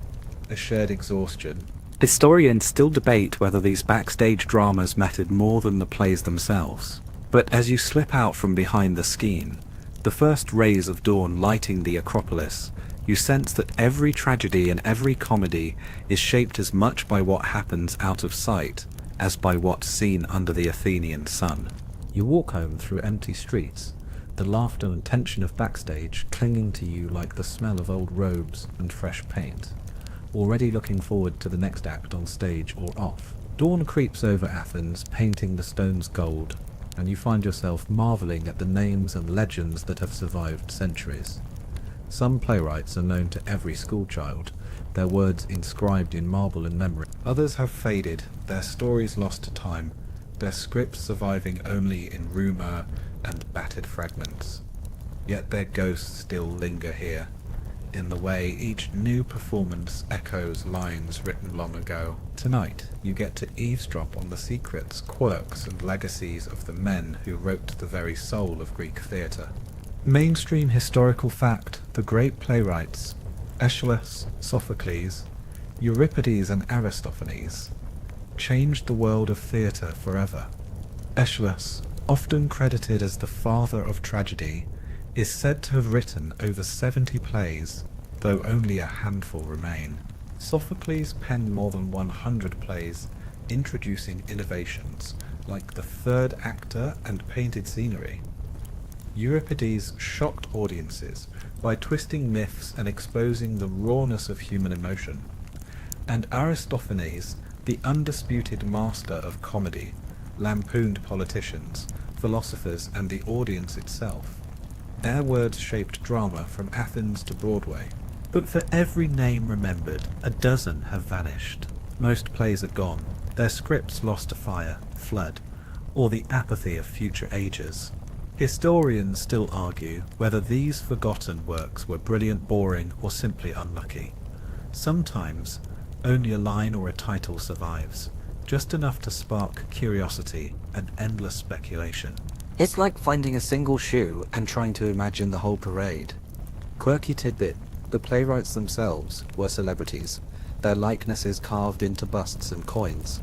a shared exhaustion. Historians still debate whether these backstage dramas mattered more than the plays themselves. But as you slip out from behind the skein, the first rays of dawn lighting the Acropolis, you sense that every tragedy and every comedy is shaped as much by what happens out of sight as by what's seen under the Athenian sun. You walk home through empty streets, the laughter and tension of backstage clinging to you like the smell of old robes and fresh paint, already looking forward to the next act on stage or off. Dawn creeps over Athens, painting the stones gold, and you find yourself marvelling at the names and legends that have survived centuries. Some playwrights are known to every schoolchild, their words inscribed in marble and memory. Others have faded, their stories lost to time, their scripts surviving only in rumour and battered fragments. Yet their ghosts still linger here, in the way each new performance echoes lines written long ago. Tonight, you get to eavesdrop on the secrets, quirks and legacies of the men who wrote the very soul of Greek theatre. Mainstream historical fact: the great playwrights, Aeschylus, Sophocles, Euripides and Aristophanes, changed the world of theatre forever. Aeschylus, often credited as the father of tragedy, is said to have written over 70 plays, though only a handful remain. Sophocles penned more than 100 plays, introducing innovations like the third actor and painted scenery. Euripides shocked audiences by twisting myths and exposing the rawness of human emotion. And Aristophanes, the undisputed master of comedy, lampooned politicians, philosophers and the audience itself. Their words shaped drama from Athens to Broadway. But for every name remembered, a dozen have vanished. Most plays are gone, their scripts lost to fire, flood, or the apathy of future ages. Historians still argue whether these forgotten works were brilliant, boring, or simply unlucky. Sometimes, only a line or a title survives, just enough to spark curiosity and endless speculation. It's like finding a single shoe and trying to imagine the whole parade. Quirky tidbit: the playwrights themselves were celebrities, their likenesses carved into busts and coins.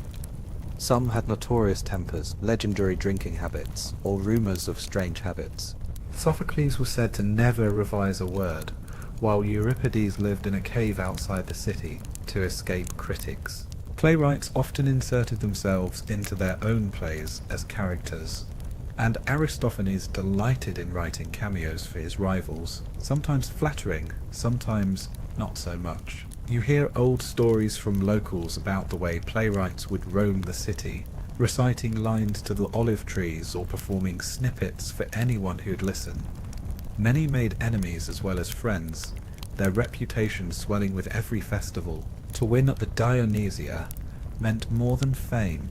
Some had notorious tempers, legendary drinking habits, or rumours of strange habits. Sophocles was said to never revise a word, while Euripides lived in a cave outside the city to escape critics. Playwrights often inserted themselves into their own plays as characters, and Aristophanes delighted in writing cameos for his rivals, sometimes flattering, sometimes not so much. You hear old stories from locals about the way playwrights would roam the city, reciting lines to the olive trees or performing snippets for anyone who'd listen. Many made enemies as well as friends, their reputation swelling with every festival. To win at the Dionysia meant more than fame.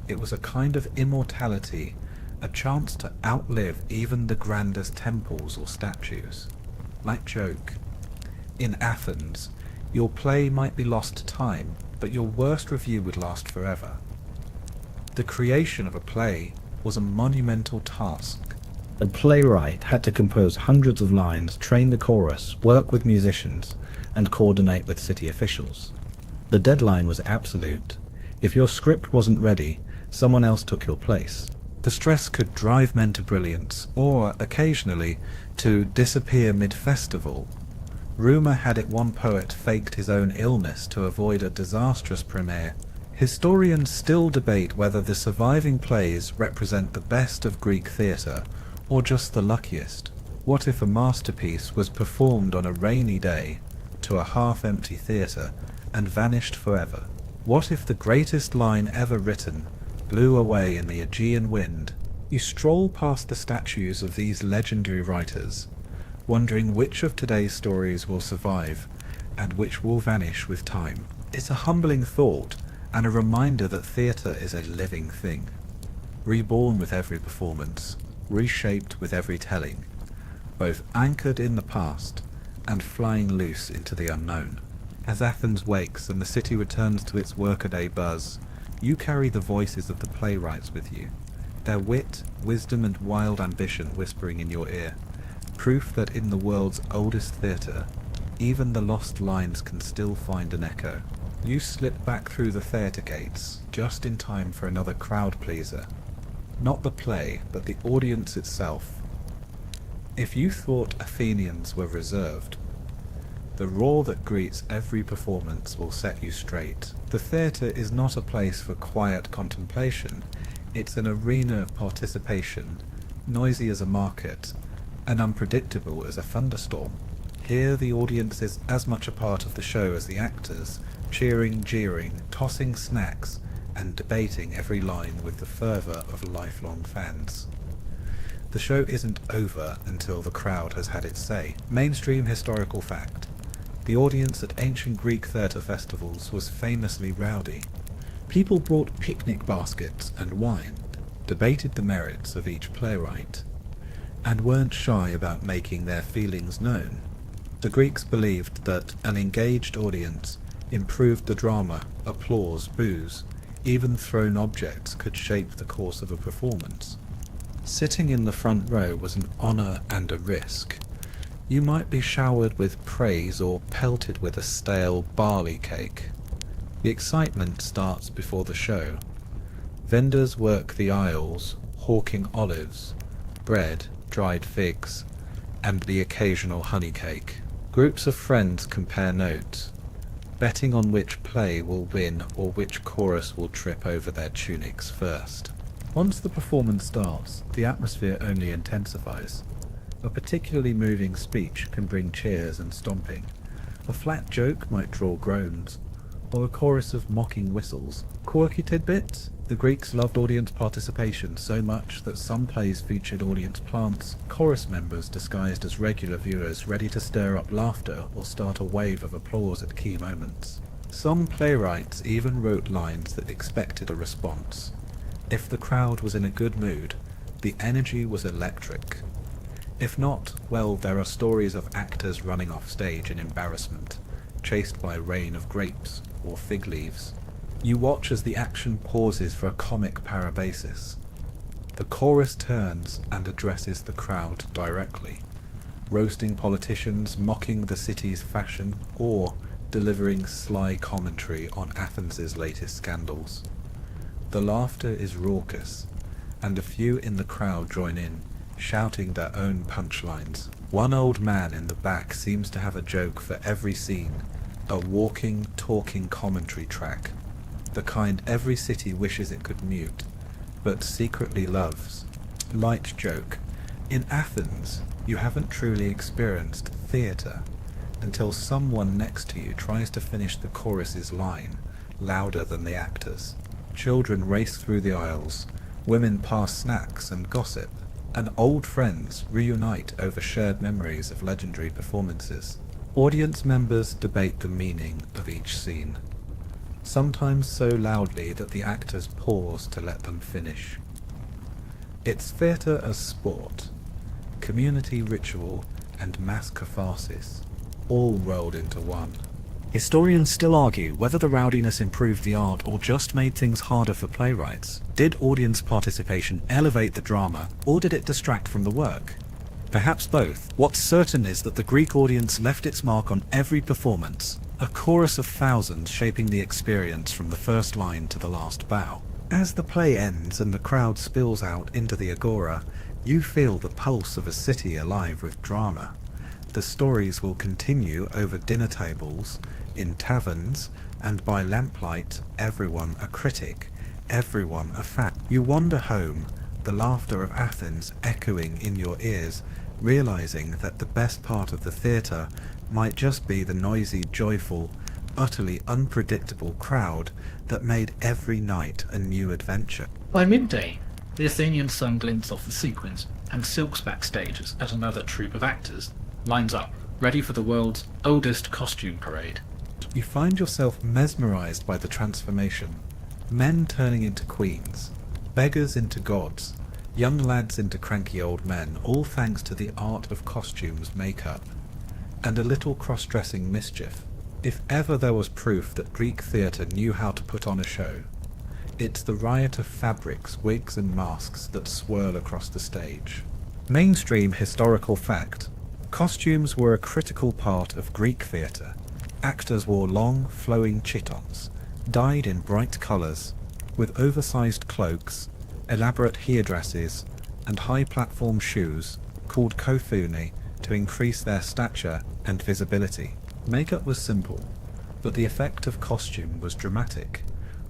It was a kind of immortality, a chance to outlive even the grandest temples or statues. Like joke, in Athens, Your play might be lost to time, but your worst review would last forever. The creation of a play was a monumental task. A playwright had to compose hundreds of lines, train the chorus, work with musicians, and coordinate with city officials. The deadline was absolute. If your script wasn't ready, someone else took your place. The stress could drive men to brilliance, or, occasionally, to disappear mid-festival. Rumour had it one poet faked his own illness to avoid a disastrous premiere. Historians still debate whether the surviving plays represent the best of Greek theatre, or just the luckiest. What if a masterpiece was performed on a rainy day to a half-empty theatre and vanished forever? What if the greatest line ever written blew away in the Aegean wind? You stroll past the statues of these legendary writers, wondering which of today's stories will survive and which will vanish with time. It's a humbling thought and a reminder that theatre is a living thing, reborn with every performance, reshaped with every telling, both anchored in the past and flying loose into the unknown. As Athens wakes and the city returns to its workaday buzz, you carry the voices of the playwrights with you, their wit, wisdom and wild ambition whispering in your ear, proof that in the world's oldest theatre, even the lost lines can still find an echo. You slip back through the theatre gates, just in time for another crowd pleaser. Not the play, but the audience itself. If you thought Athenians were reserved, the roar that greets every performance will set you straight. The theatre is not a place for quiet contemplation. It's an arena of participation, noisy as a market, and unpredictable as a thunderstorm. Here the audience is as much a part of the show as the actors, cheering, jeering, tossing snacks, and debating every line with the fervour of lifelong fans. The show isn't over until the crowd has had its say. Mainstream historical fact. The audience at ancient Greek theatre festivals was famously rowdy. People brought picnic baskets and wine, debated the merits of each playwright, and weren't shy about making their feelings known. The Greeks believed that an engaged audience improved the drama, applause, boos. Even thrown objects could shape the course of a performance. Sitting in the front row was an honour and a risk. You might be showered with praise or pelted with a stale barley cake. The excitement starts before the show. Vendors work the aisles, hawking olives, bread, dried figs, and the occasional honey cake. Groups of friends compare notes, betting on which play will win or which chorus will trip over their tunics first. Once the performance starts, the atmosphere only intensifies. A particularly moving speech can bring cheers and stomping. A flat joke might draw groans, or a chorus of mocking whistles. Quirky tidbits? The Greeks loved audience participation so much that some plays featured audience plants, chorus members disguised as regular viewers ready to stir up laughter or start a wave of applause at key moments. Some playwrights even wrote lines that expected a response. If the crowd was in a good mood, the energy was electric. If not, well, there are stories of actors running off stage in embarrassment, chased by a rain of grapes or fig leaves. You watch as the action pauses for a comic parabasis. The chorus turns and addresses the crowd directly, roasting politicians, mocking the city's fashion, or delivering sly commentary on Athens's latest scandals. The laughter is raucous, and a few in the crowd join in, shouting their own punchlines. One old man in the back seems to have a joke for every scene, a walking, talking commentary track, the kind every city wishes it could mute, but secretly loves. Light joke. In Athens, you haven't truly experienced theatre until someone next to you tries to finish the chorus's line, louder than the actors. Children race through the aisles, women pass snacks and gossip, and old friends reunite over shared memories of legendary performances. Audience members debate the meaning of each scene, sometimes so loudly that the actors pause to let them finish. It's theatre as sport, community ritual, and mass catharsis, all rolled into one. Historians still argue whether the rowdiness improved the art or just made things harder for playwrights. Did audience participation elevate the drama, or did it distract from the work? Perhaps both. What's certain is that the Greek audience left its mark on every performance, a chorus of thousands shaping the experience from the first line to the last bow. As the play ends and the crowd spills out into the agora, you feel the pulse of a city alive with drama. The stories will continue over dinner tables, in taverns, and by lamplight, everyone a critic, everyone a fact. You wander home, the laughter of Athens echoing in your ears, realizing that the best part of the theatre might just be the noisy, joyful, utterly unpredictable crowd that made every night a new adventure. By midday, the Athenian sun glints off the sequins, and silks backstage as another troupe of actors lines up, ready for the world's oldest costume parade. You find yourself mesmerized by the transformation. Men turning into queens, beggars into gods, young lads into cranky old men, all thanks to the art of costumes, makeup, and a little cross-dressing mischief. If ever there was proof that Greek theatre knew how to put on a show, it's the riot of fabrics, wigs and masks that swirl across the stage. Mainstream historical fact. Costumes were a critical part of Greek theatre. Actors wore long, flowing chitons, dyed in bright colours, with oversized cloaks, elaborate headdresses, and high platform shoes, called kofouni, to increase their stature and visibility. Makeup was simple, but the effect of costume was dramatic.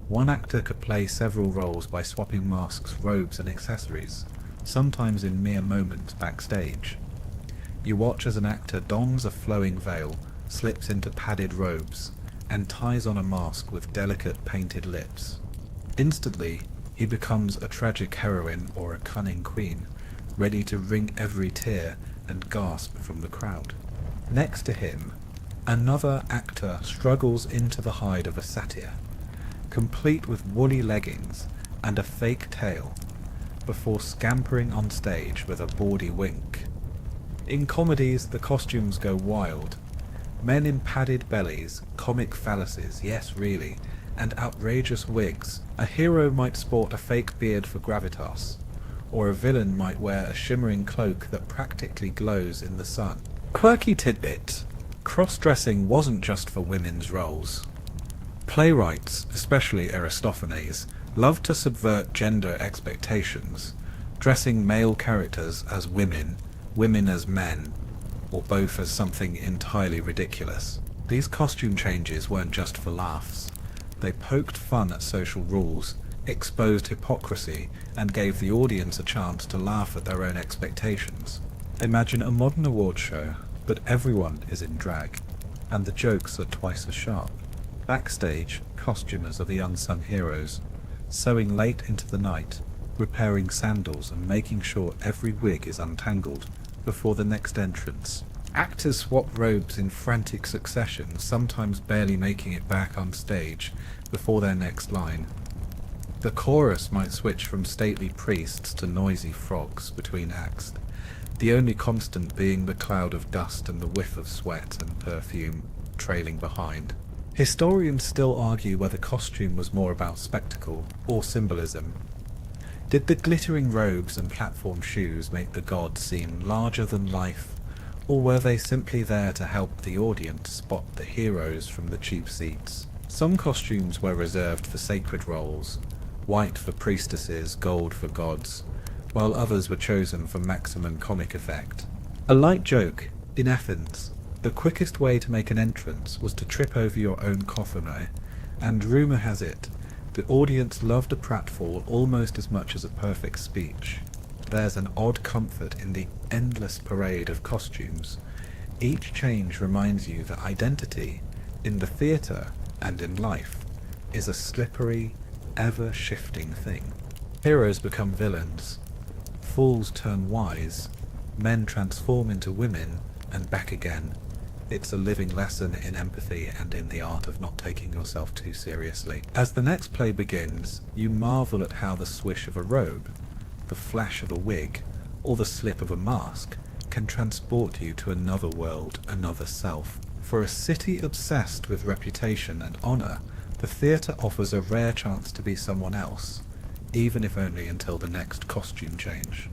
One actor could play several roles by swapping masks, robes, and accessories, sometimes in mere moments backstage. You watch as an actor dons a flowing veil, slips into padded robes, and ties on a mask with delicate painted lips. Instantly, he becomes a tragic heroine or a cunning queen, ready to wring every tear and gasp from the crowd. Next to him, another actor struggles into the hide of a satyr, complete with woolly leggings and a fake tail, before scampering on stage with a bawdy wink. In comedies, the costumes go wild. Men in padded bellies, comic phalluses, yes really, and outrageous wigs. A hero might sport a fake beard for gravitas, or a villain might wear a shimmering cloak that practically glows in the sun. Quirky tidbit. Cross-dressing wasn't just for women's roles. Playwrights, especially Aristophanes, loved to subvert gender expectations, dressing male characters as women, women as men, or both as something entirely ridiculous. These costume changes weren't just for laughs. They poked fun at social rules, exposed hypocrisy, and gave the audience a chance to laugh at their own expectations. Imagine a modern award show, but everyone is in drag, and the jokes are twice as sharp. Backstage, costumers are the unsung heroes, sewing late into the night, repairing sandals and making sure every wig is untangled before the next entrance. Actors swap robes in frantic succession, sometimes barely making it back on stage before their next line. The chorus might switch from stately priests to noisy frogs between acts, the only constant being the cloud of dust and the whiff of sweat and perfume trailing behind. Historians still argue whether costume was more about spectacle or symbolism. Did the glittering robes and platform shoes make the gods seem larger than life, or were they simply there to help the audience spot the heroes from the cheap seats? Some costumes were reserved for sacred roles, white for priestesses, gold for gods, while others were chosen for maximum comic effect. A light joke, in Athens, the quickest way to make an entrance was to trip over your own coffin, and rumour has it, the audience loved a pratfall almost as much as a perfect speech. There's an odd comfort in the endless parade of costumes. Each change reminds you that identity, in the theatre and in life, is a slippery, ever-shifting thing. Heroes become villains, fools turn wise, men transform into women, and back again. It's a living lesson in empathy and in the art of not taking yourself too seriously. As the next play begins, you marvel at how the swish of a robe, the flash of a wig, or the slip of a mask can transport you to another world, another self. For a city obsessed with reputation and honour, the theatre offers a rare chance to be someone else, even if only until the next costume change.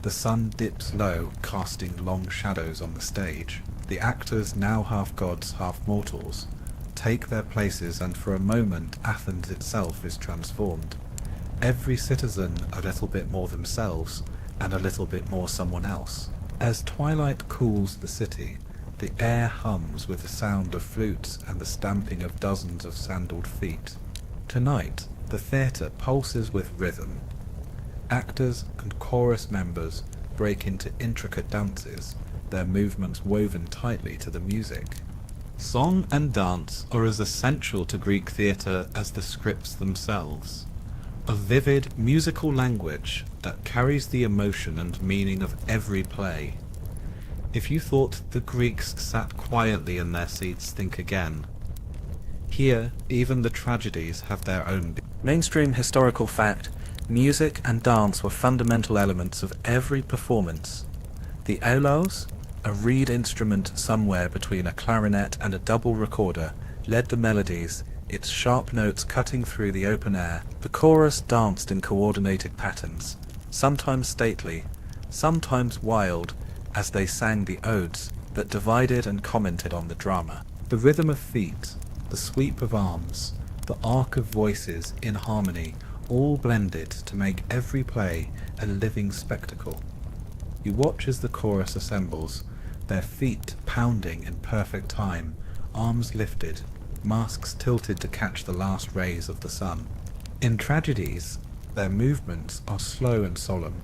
The sun dips low, casting long shadows on the stage. The actors, now half gods, half mortals, take their places, and for a moment Athens itself is transformed. Every citizen a little bit more themselves, and a little bit more someone else. As twilight cools the city, the air hums with the sound of flutes and the stamping of dozens of sandaled feet. Tonight, the theatre pulses with rhythm. Actors and chorus members break into intricate dances, their movements woven tightly to the music. Song and dance are as essential to Greek theatre as the scripts themselves. A vivid musical language that carries the emotion and meaning of every play. If you thought the Greeks sat quietly in their seats, think again. Here, even the tragedies have their own. Mainstream historical fact, music and dance were fundamental elements of every performance. The aulos, a reed instrument somewhere between a clarinet and a double recorder, led the melodies, its sharp notes cutting through the open air. The chorus danced in coordinated patterns, sometimes stately, sometimes wild, as they sang the odes that divided and commented on the drama. The rhythm of feet, the sweep of arms, the arc of voices in harmony, all blended to make every play a living spectacle. You watch as the chorus assembles, their feet pounding in perfect time, arms lifted, masks tilted to catch the last rays of the sun. In tragedies, their movements are slow and solemn,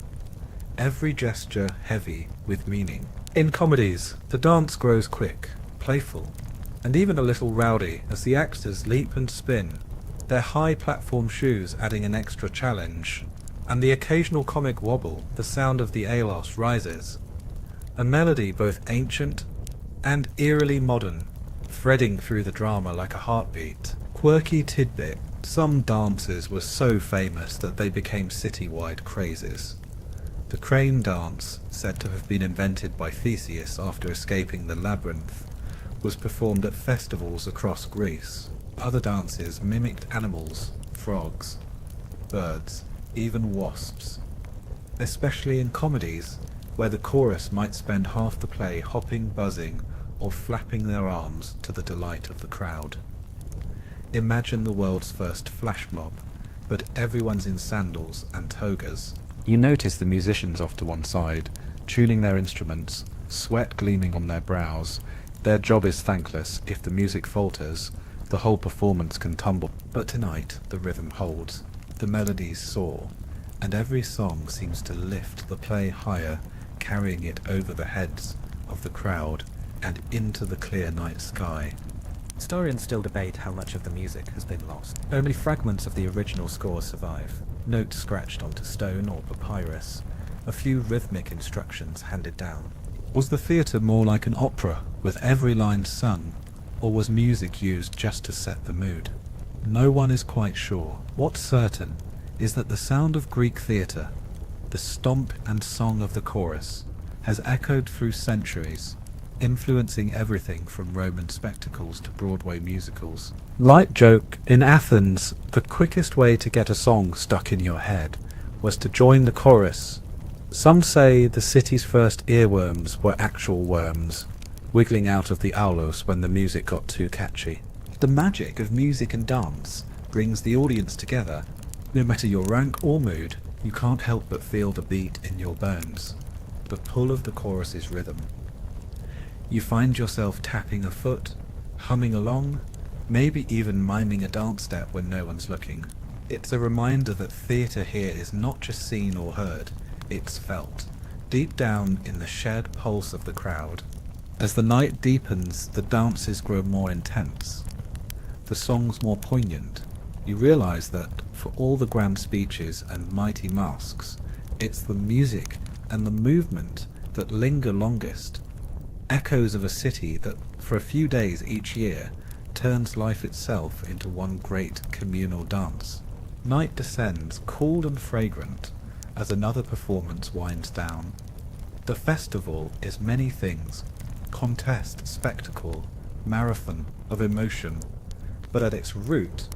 every gesture heavy with meaning. In comedies, the dance grows quick, playful, and even a little rowdy as the actors leap and spin, their high platform shoes adding an extra challenge, and the occasional comic wobble, the sound of the alos rises. A melody both ancient and eerily modern, threading through the drama like a heartbeat. Quirky tidbit, some dances were so famous that they became city-wide crazes. The crane dance, said to have been invented by Theseus after escaping the labyrinth, was performed at festivals across Greece. Other dances mimicked animals, frogs, birds, even wasps. Especially in comedies, where the chorus might spend half the play hopping, buzzing, or flapping their arms to the delight of the crowd. Imagine the world's first flash mob, but everyone's in sandals and togas. You notice the musicians off to one side, tuning their instruments, sweat gleaming on their brows. Their job is thankless. If the music falters, the whole performance can tumble. But tonight, the rhythm holds, the melodies soar, and every song seems to lift the play higher, carrying it over the heads of the crowd and into the clear night sky. Historians still debate how much of the music has been lost. Only fragments of the original score survive, notes scratched onto stone or papyrus, a few rhythmic instructions handed down. Was the theatre more like an opera, with every line sung, or was music used just to set the mood? No one is quite sure. What's certain is that the sound of Greek theatre, the stomp and song of the chorus, has echoed through centuries, influencing everything from Roman spectacles to Broadway musicals. Light joke, in Athens, the quickest way to get a song stuck in your head was to join the chorus. Some say the city's first earworms were actual worms, wiggling out of the aulos when the music got too catchy. The magic of music and dance brings the audience together. No matter your rank or mood, you can't help but feel the beat in your bones, the pull of the chorus's rhythm. You find yourself tapping a foot, humming along, maybe even miming a dance step when no one's looking. It's a reminder that theatre here is not just seen or heard, it's felt, deep down in the shared pulse of the crowd. As the night deepens, the dances grow more intense, the songs more poignant. You realise that, for all the grand speeches and mighty masks, it's the music and the movement that linger longest, echoes of a city that, for a few days each year, turns life itself into one great communal dance. Night descends, cool and fragrant, as another performance winds down. The festival is many things, contest, spectacle, marathon of emotion, but at its root,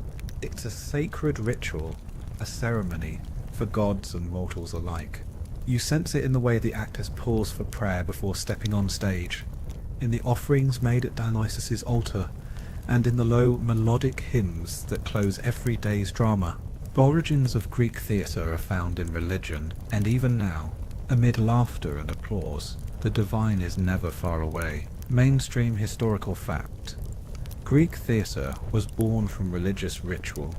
it's a sacred ritual, a ceremony for gods and mortals alike. You sense it in the way the actors pause for prayer before stepping on stage, in the offerings made at Dionysus's altar, and in the low melodic hymns that close every day's drama. The origins of Greek theatre are found in religion, and even now, amid laughter and applause, the divine is never far away. Mainstream historical fact. Greek theatre was born from religious ritual,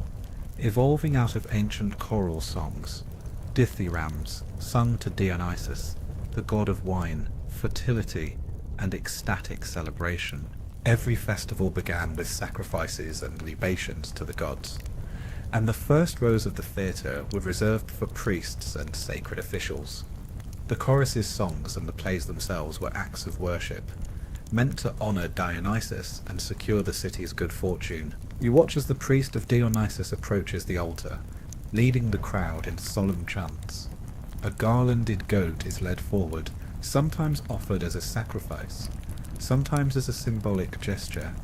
evolving out of ancient choral songs, dithyrambs sung to Dionysus, the god of wine, fertility, and ecstatic celebration. Every festival began with sacrifices and libations to the gods, and the first rows of the theatre were reserved for priests and sacred officials. The chorus's songs and the plays themselves were acts of worship, meant to honour Dionysus and secure the city's good fortune. You watch as the priest of Dionysus approaches the altar, leading the crowd in solemn chants. A garlanded goat is led forward, sometimes offered as a sacrifice, sometimes as a symbolic gesture.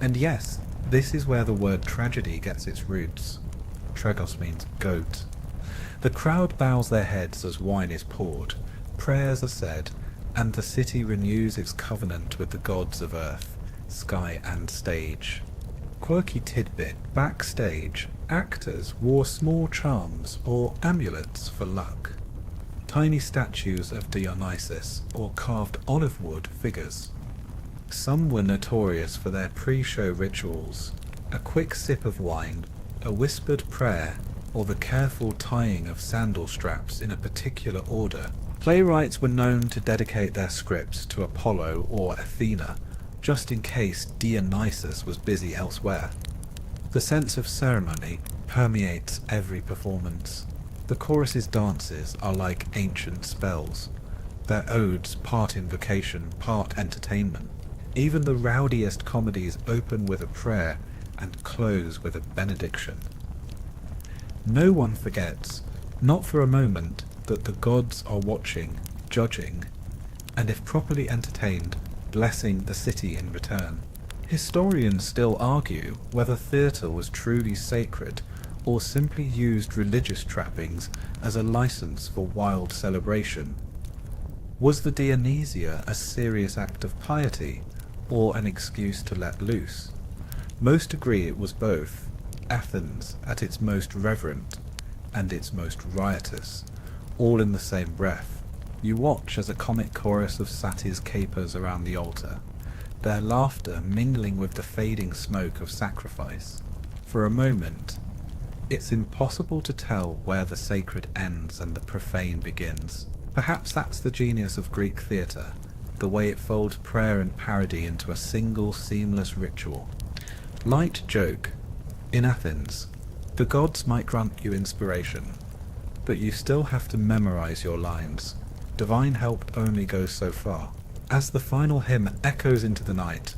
And yes, this is where the word tragedy gets its roots. Tregos means goat. The crowd bows their heads as wine is poured, prayers are said, and the city renews its covenant with the gods of earth, sky and stage. Quirky tidbit: backstage, actors wore small charms or amulets for luck. Tiny statues of Dionysus or carved olive wood figures. Some were notorious for their pre-show rituals, a quick sip of wine, a whispered prayer, or the careful tying of sandal straps in a particular order. Playwrights were known to dedicate their scripts to Apollo or Athena, just in case Dionysus was busy elsewhere. The sense of ceremony permeates every performance. The chorus's dances are like ancient spells, their odes part invocation, part entertainment. Even the rowdiest comedies open with a prayer and close with a benediction. No one forgets, not for a moment, that the gods are watching, judging, and if properly entertained, blessing the city in return. Historians still argue whether theatre was truly sacred or simply used religious trappings as a license for wild celebration. Was the Dionysia a serious act of piety, or an excuse to let loose? Most agree it was both. Athens at its most reverent, and its most riotous, all in the same breath. You watch as a comic chorus of satyrs capers around the altar, their laughter mingling with the fading smoke of sacrifice. For a moment, it's impossible to tell where the sacred ends and the profane begins. Perhaps that's the genius of Greek theatre, the way it folds prayer and parody into a single seamless ritual. Light joke. In Athens, the gods might grant you inspiration, but you still have to memorize your lines. Divine help only goes so far. As the final hymn echoes into the night,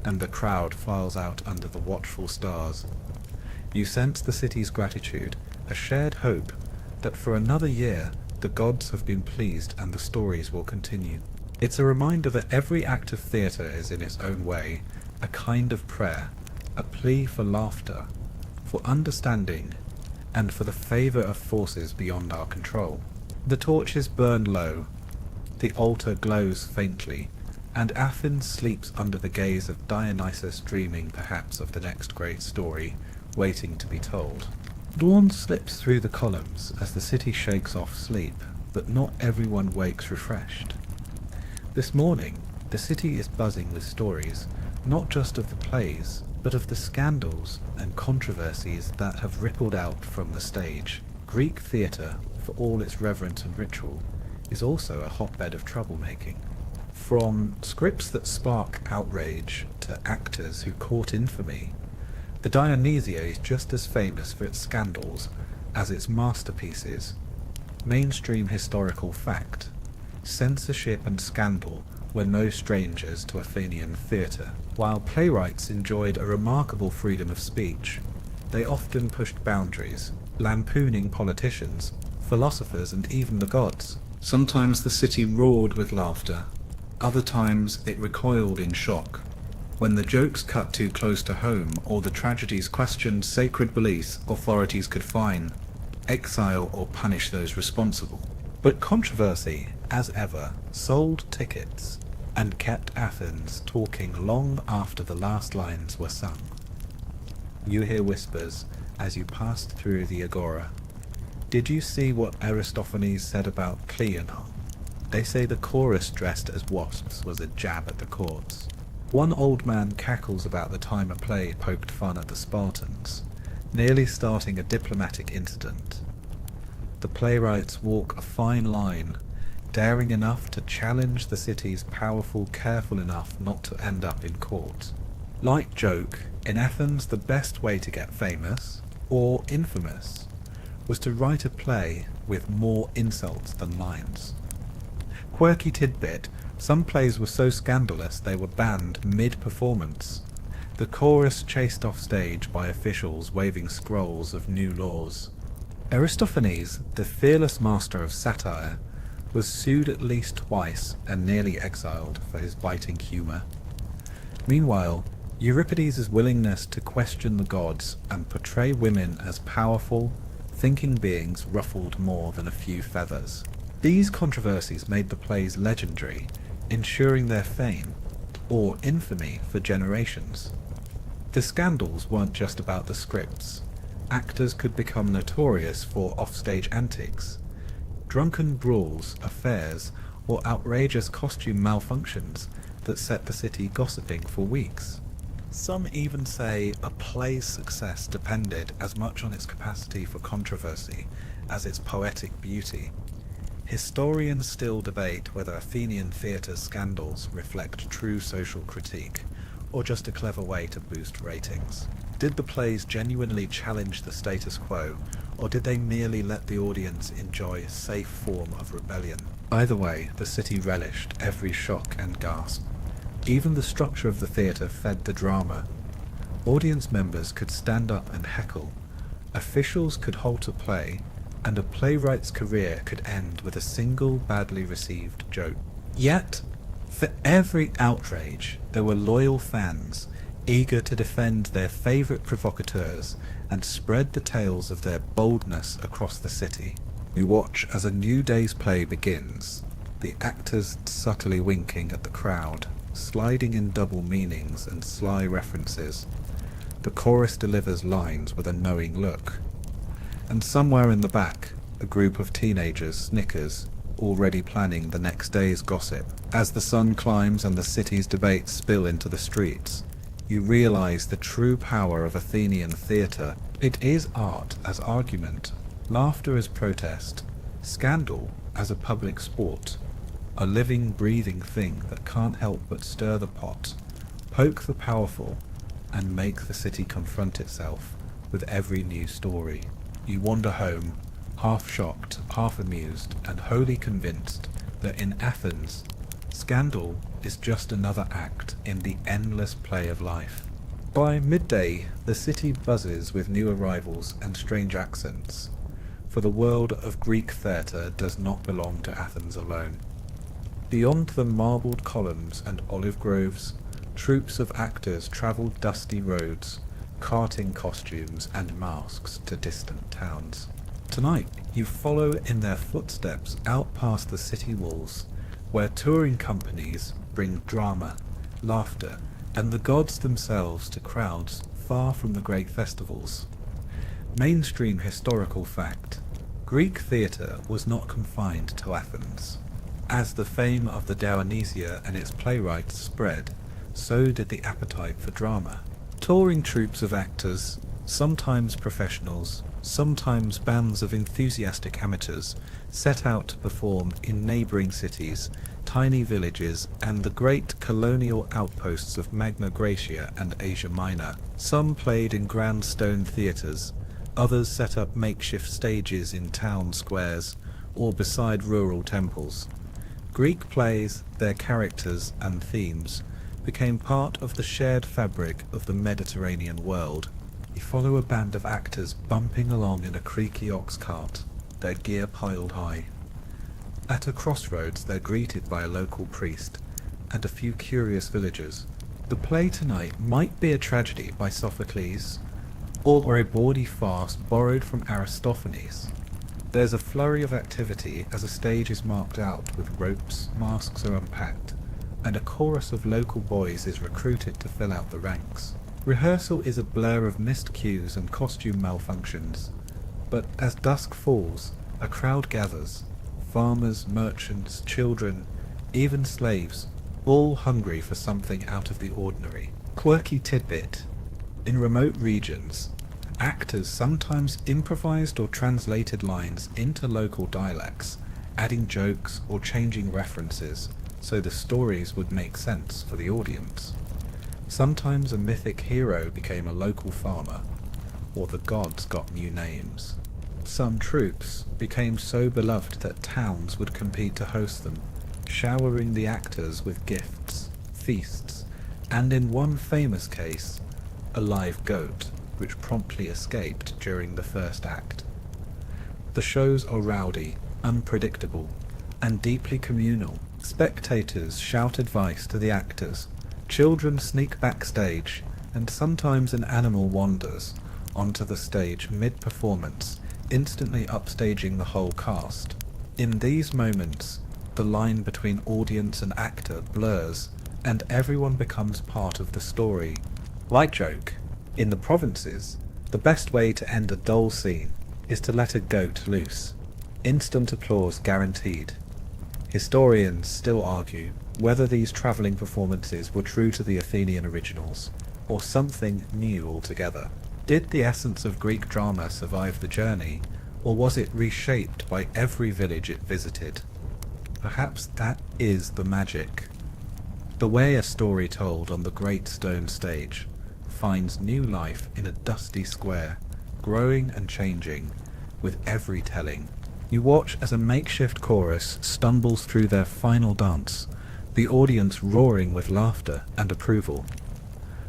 and the crowd files out under the watchful stars, you sense the city's gratitude, a shared hope that for another year the gods have been pleased and the stories will continue. It's a reminder that every act of theatre is in its own way a kind of prayer, a plea for laughter, for understanding, and for the favour of forces beyond our control. The torches burn low, the altar glows faintly, and Athens sleeps under the gaze of Dionysus, dreaming perhaps of the next great story, waiting to be told. Dawn slips through the columns as the city shakes off sleep, but not everyone wakes refreshed. This morning, the city is buzzing with stories, not just of the plays, but of the scandals and controversies that have rippled out from the stage. Greek theatre, for all its reverence and ritual, is also a hotbed of troublemaking. From scripts that spark outrage to actors who court infamy, the Dionysia is just as famous for its scandals as its masterpieces. Mainstream historical fact. Censorship and scandal were no strangers to Athenian theatre. While playwrights enjoyed a remarkable freedom of speech, they often pushed boundaries, lampooning politicians, philosophers, and even the gods. Sometimes the city roared with laughter, Other times it recoiled in shock. When the jokes cut too close to home or the tragedies questioned sacred beliefs, authorities could fine, exile or punish those responsible. But controversy, as ever, sold tickets and kept Athens talking long after the last lines were sung. You hear whispers as you passed through the agora. Did you see what Aristophanes said about Cleon? They say the chorus dressed as wasps was a jab at the courts. One old man cackles about the time a play poked fun at the Spartans, nearly starting a diplomatic incident. The playwrights walk a fine line, daring enough to challenge the city's powerful, careful enough not to end up in court. Light joke, in Athens the best way to get famous, or infamous, was to write a play with more insults than lines. Quirky tidbit, some plays were so scandalous they were banned mid-performance. The chorus chased off stage by officials waving scrolls of new laws. Aristophanes, the fearless master of satire, was sued at least twice and nearly exiled for his biting humour. Meanwhile, Euripides' willingness to question the gods and portray women as powerful, thinking beings ruffled more than a few feathers. These controversies made the plays legendary, ensuring their fame, or infamy, for generations. The scandals weren't just about the scripts. Actors could become notorious for offstage antics. Drunken brawls, affairs, or outrageous costume malfunctions that set the city gossiping for weeks. Some even say a play's success depended as much on its capacity for controversy as its poetic beauty. Historians still debate whether Athenian theatre's scandals reflect true social critique, or just a clever way to boost ratings. Did the plays genuinely challenge the status quo, or did they merely let the audience enjoy a safe form of rebellion? Either way, the city relished every shock and gasp. Even the structure of the theatre fed the drama. Audience members could stand up and heckle, officials could halt a play, and a playwright's career could end with a single badly received joke. Yet, for every outrage, there were loyal fans, eager to defend their favourite provocateurs and spread the tales of their boldness across the city. We watch as a new day's play begins, the actors subtly winking at the crowd, sliding in double meanings and sly references. The chorus delivers lines with a knowing look. And somewhere in the back, a group of teenagers snickers, already planning the next day's gossip. As the sun climbs and the city's debates spill into the streets, you realize the true power of Athenian theatre. It is art as argument, laughter as protest, scandal as a public sport, a living, breathing thing that can't help but stir the pot, poke the powerful, and make the city confront itself with every new story. You wander home, half shocked, half amused, and wholly convinced that in Athens, scandal is just another act in the endless play of life. By midday, the city buzzes with new arrivals and strange accents, for the world of Greek theatre does not belong to Athens alone. Beyond the marbled columns and olive groves, troops of actors travel dusty roads, carting costumes and masks to distant towns. Tonight, you follow in their footsteps out past the city walls, where touring companies bring drama, laughter, and the gods themselves to crowds far from the great festivals. Mainstream historical fact: Greek theatre was not confined to Athens. As the fame of the Dionysia and its playwrights spread, so did the appetite for drama. Touring troupes of actors, sometimes professionals, sometimes bands of enthusiastic amateurs, set out to perform in neighbouring cities, tiny villages, and the great colonial outposts of Magna Graecia and Asia Minor. Some played in grand stone theatres, others set up makeshift stages in town squares or beside rural temples. Greek plays, their characters and themes, became part of the shared fabric of the Mediterranean world. You follow a band of actors bumping along in a creaky ox cart, their gear piled high. At a crossroads they're greeted by a local priest, and a few curious villagers. The play tonight might be a tragedy by Sophocles, or a bawdy farce borrowed from Aristophanes. There's a flurry of activity as a stage is marked out with ropes, masks are unpacked, and a chorus of local boys is recruited to fill out the ranks. Rehearsal is a blur of missed cues and costume malfunctions, but as dusk falls, a crowd gathers. Farmers, merchants, children, even slaves, all hungry for something out of the ordinary. Quirky tidbit. In remote regions, actors sometimes improvised or translated lines into local dialects, adding jokes or changing references so the stories would make sense for the audience. Sometimes a mythic hero became a local farmer, or the gods got new names. Some troops became so beloved that towns would compete to host them, showering the actors with gifts, feasts, and in one famous case, a live goat, which promptly escaped during the first act. The shows are rowdy, unpredictable, and deeply communal. Spectators shout advice to the actors, children sneak backstage, and sometimes an animal wanders onto the stage mid-performance, instantly upstaging the whole cast. In these moments, the line between audience and actor blurs, and everyone becomes part of the story. Light joke. In the provinces, the best way to end a dull scene is to let a goat loose. Instant applause guaranteed. Historians still argue whether these travelling performances were true to the Athenian originals, or something new altogether. Did the essence of Greek drama survive the journey, or was it reshaped by every village it visited? Perhaps that is the magic. The way a story told on the great stone stage finds new life in a dusty square, growing and changing with every telling. You watch as a makeshift chorus stumbles through their final dance, the audience roaring with laughter and approval.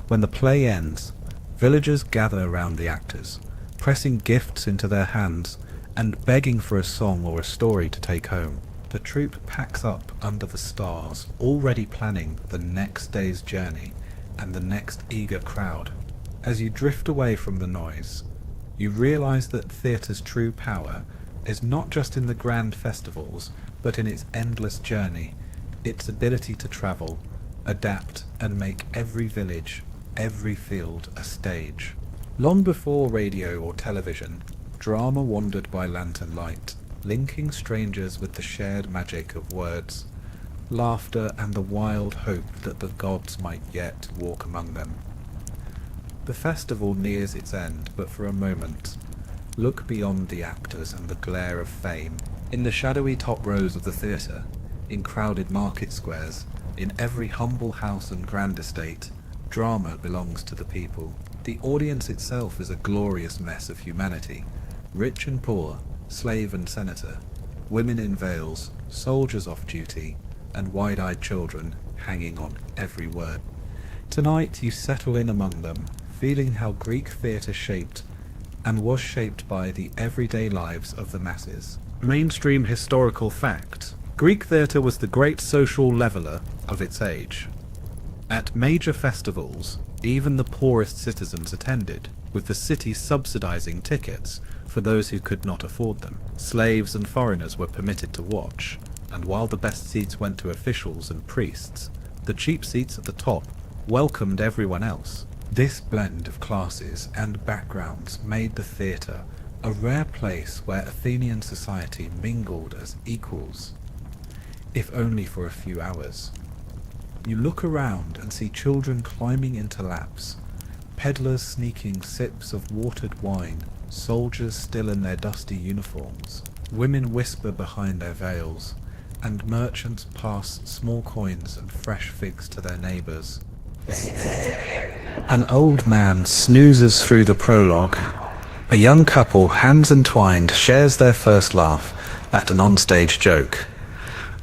When the play ends, villagers gather around the actors, pressing gifts into their hands and begging for a song or a story to take home. The troupe packs up under the stars, already planning the next day's journey and the next eager crowd. As you drift away from the noise, you realize that theatre's true power is not just in the grand festivals, but in its endless journey, its ability to travel, adapt, and make every village, every field a stage. Long before radio or television, drama wandered by lantern light, linking strangers with the shared magic of words, laughter, and the wild hope that the gods might yet walk among them. The festival nears its end, but for a moment, look beyond the actors and the glare of fame. In the shadowy top rows of the theatre, in crowded market squares, in every humble house and grand estate, drama belongs to the people. The audience itself is a glorious mess of humanity, rich and poor, slave and senator, women in veils, soldiers off duty, and wide-eyed children hanging on every word. Tonight you settle in among them, feeling how Greek theatre shaped and was shaped by the everyday lives of the masses. Mainstream historical fact. Greek theatre was the great social leveller of its age. At major festivals, even the poorest citizens attended, with the city subsidizing tickets for those who could not afford them. Slaves and foreigners were permitted to watch, and while the best seats went to officials and priests, the cheap seats at the top welcomed everyone else. This blend of classes and backgrounds made the theatre a rare place where Athenian society mingled as equals, if only for a few hours. You look around and see children climbing into laps, peddlers sneaking sips of watered wine, soldiers still in their dusty uniforms. Women whisper behind their veils, and merchants pass small coins and fresh figs to their neighbours. An old man snoozes through the prologue. A young couple, hands entwined, shares their first laugh at an onstage joke.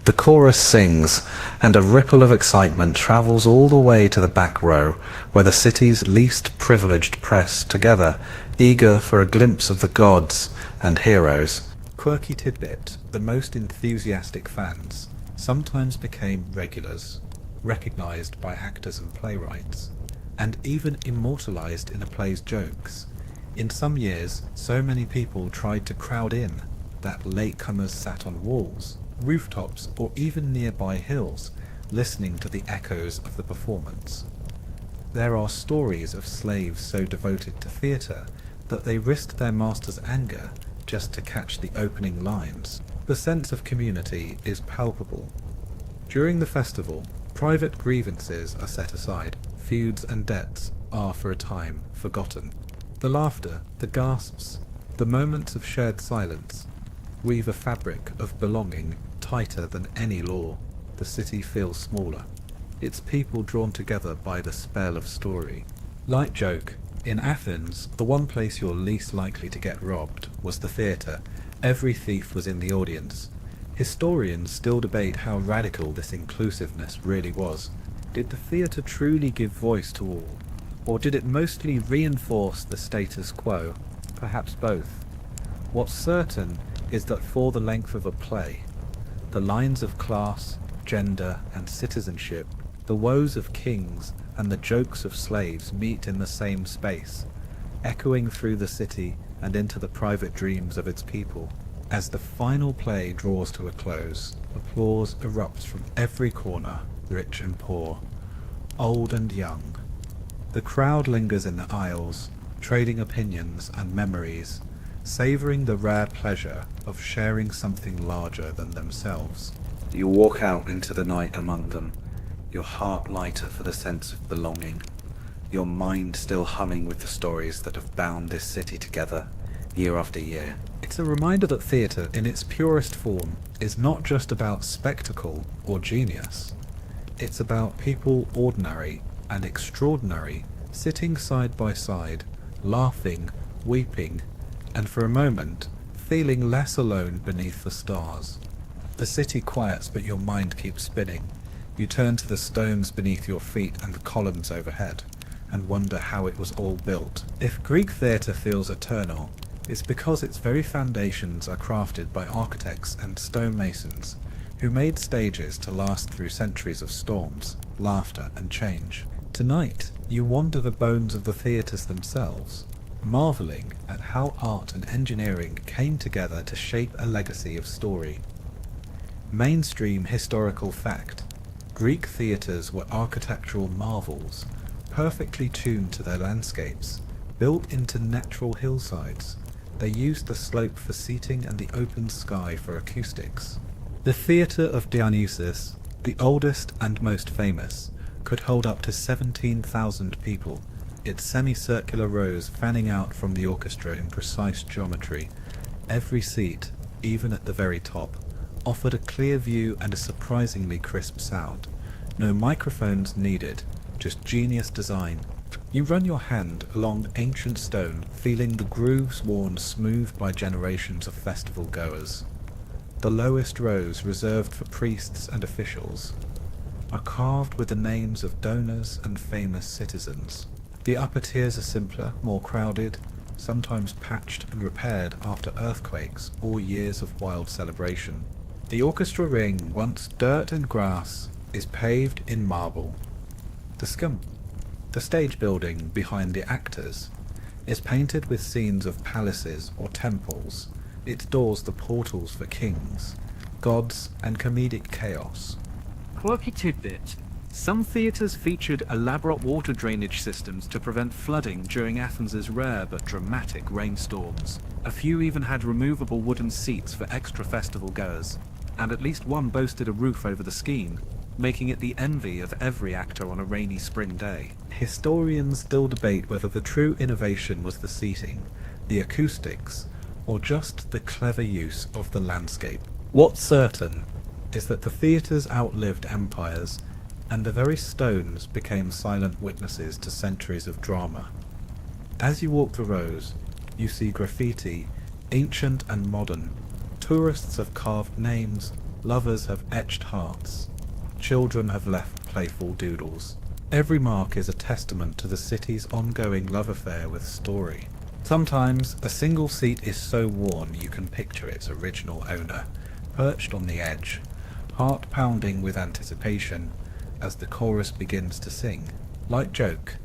The chorus sings, and a ripple of excitement travels all the way to the back row, where the city's least privileged press together, eager for a glimpse of the gods and heroes. Quirky tidbit, the most enthusiastic fans sometimes became regulars. recognised by actors and playwrights, and even immortalised in a play's jokes. In some years, so many people tried to crowd in that latecomers sat on walls, rooftops, or even nearby hills, listening to the echoes of the performance. There are stories of slaves so devoted to theatre that they risked their master's anger just to catch the opening lines. The sense of community is palpable. During the festival, private grievances are set aside. Feuds and debts are for a time forgotten. The laughter, the gasps, the moments of shared silence weave a fabric of belonging tighter than any law. The city feels smaller, its people drawn together by the spell of story. Light joke, in Athens, the one place you're least likely to get robbed was the theatre. Every thief was in the audience. Historians still debate how radical this inclusiveness really was. Did the theatre truly give voice to all, or did it mostly reinforce the status quo? Perhaps both. What's certain is that for the length of a play, the lines of class, gender, and citizenship, the woes of kings and the jokes of slaves meet in the same space, echoing through the city and into the private dreams of its people. As the final play draws to a close, applause erupts from every corner, rich and poor, old and young. The crowd lingers in the aisles, trading opinions and memories, savouring the rare pleasure of sharing something larger than themselves. You walk out into the night among them, your heart lighter for the sense of belonging, your mind still humming with the stories that have bound this city together year after year. It's a reminder that theatre, in its purest form, is not just about spectacle or genius. It's about people ordinary and extraordinary, sitting side by side, laughing, weeping, and for a moment, feeling less alone beneath the stars. The city quiets, but your mind keeps spinning. You turn to the stones beneath your feet and the columns overhead, and wonder how it was all built. If Greek theatre feels eternal, it's because its very foundations are crafted by architects and stonemasons who made stages to last through centuries of storms, laughter, and change. Tonight, you wander the bones of the theatres themselves, marvelling at how art and engineering came together to shape a legacy of story. Mainstream historical fact: Greek theatres were architectural marvels, perfectly tuned to their landscapes, built into natural hillsides. They used the slope for seating and the open sky for acoustics. The Theatre of Dionysus, the oldest and most famous, could hold up to 17,000 people, its semicircular rows fanning out from the orchestra in precise geometry. Every seat, even at the very top, offered a clear view and a surprisingly crisp sound. No microphones needed, just genius design. You run your hand along ancient stone, feeling the grooves worn smooth by generations of festival goers. The lowest rows, reserved for priests and officials, are carved with the names of donors and famous citizens. The upper tiers are simpler, more crowded, sometimes patched and repaired after earthquakes or years of wild celebration. The orchestra ring, once dirt and grass, is paved in marble. The stage building behind the actors is painted with scenes of palaces or temples, its doors the portals for kings, gods, and comedic chaos. Quirky tidbit: some theatres featured elaborate water drainage systems to prevent flooding during Athens' rare but dramatic rainstorms. A few even had removable wooden seats for extra festival goers, and at least one boasted a roof over the scheme, making it the envy of every actor on a rainy spring day. Historians still debate whether the true innovation was the seating, the acoustics, or just the clever use of the landscape. What's certain is that the theatres outlived empires, and the very stones became silent witnesses to centuries of drama. As you walk the rows, you see graffiti, ancient and modern. Tourists have carved names, lovers have etched hearts, children have left playful doodles. Every mark is a testament to the city's ongoing love affair with story. Sometimes a single seat is so worn you can picture its original owner, perched on the edge, heart pounding with anticipation, as the chorus begins to sing. Light joke.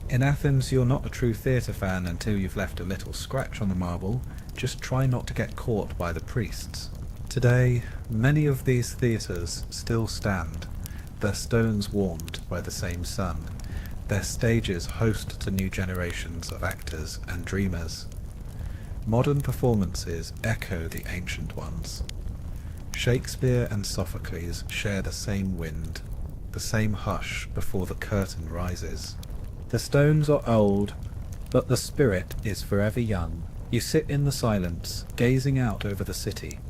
In Athens, you're not a true theatre fan until you've left a little scratch on the marble. Just try not to get caught by the priests. Today, many of these theatres still stand, their stones warmed by the same sun, their stages host to new generations of actors and dreamers. Modern performances echo the ancient ones. Shakespeare and Sophocles share the same wind, the same hush before the curtain rises. The stones are old, but the spirit is forever young. You sit in the silence, gazing out over the city,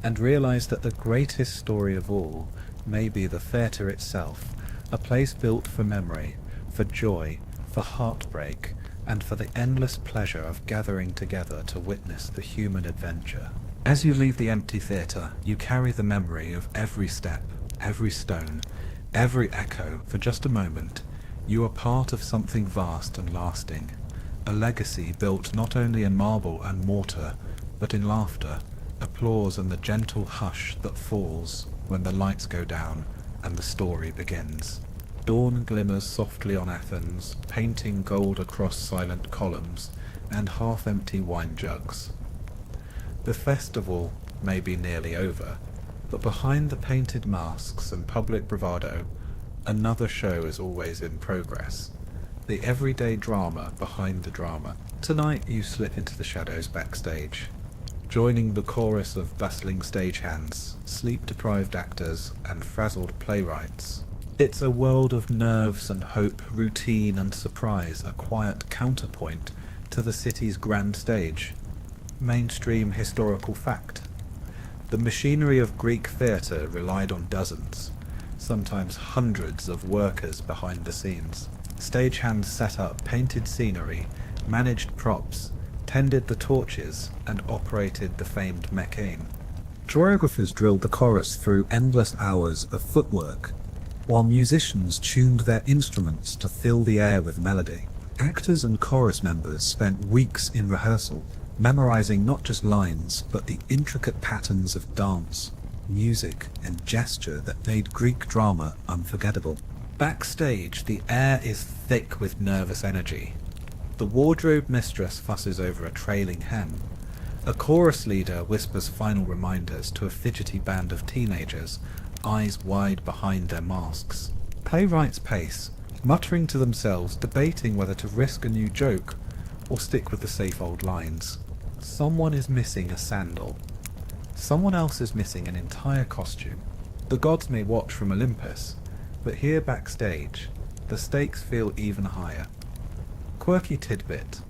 and realize that the greatest story of all may be the theatre itself, a place built for memory, for joy, for heartbreak, and for the endless pleasure of gathering together to witness the human adventure. As you leave the empty theatre, you carry the memory of every step, every stone, every echo. For just a moment, you are part of something vast and lasting, a legacy built not only in marble and mortar, but in laughter, applause, and the gentle hush that falls when the lights go down and the story begins. Dawn glimmers softly on Athens, painting gold across silent columns and half-empty wine jugs. The festival may be nearly over, but behind the painted masks and public bravado, another show is always in progress. The everyday drama behind the drama. Tonight you slip into the shadows backstage, joining the chorus of bustling stagehands, sleep-deprived actors, and frazzled playwrights. It's a world of nerves and hope, routine and surprise, a quiet counterpoint to the city's grand stage. Mainstream historical fact. The machinery of Greek theatre relied on dozens, sometimes hundreds of workers behind the scenes. Stagehands set up painted scenery, managed props, tended the torches, and operated the famed mechane. Choreographers drilled the chorus through endless hours of footwork, while musicians tuned their instruments to fill the air with melody. Actors and chorus members spent weeks in rehearsal, memorizing not just lines, but the intricate patterns of dance, music, and gesture that made Greek drama unforgettable. Backstage, the air is thick with nervous energy. The wardrobe mistress fusses over a trailing hem. A chorus leader whispers final reminders to a fidgety band of teenagers, eyes wide behind their masks. Playwrights pace, muttering to themselves, debating whether to risk a new joke or stick with the safe old lines. Someone is missing a sandal. Someone else is missing an entire costume. The gods may watch from Olympus, but here backstage, the stakes feel even higher. Quirky tidbit.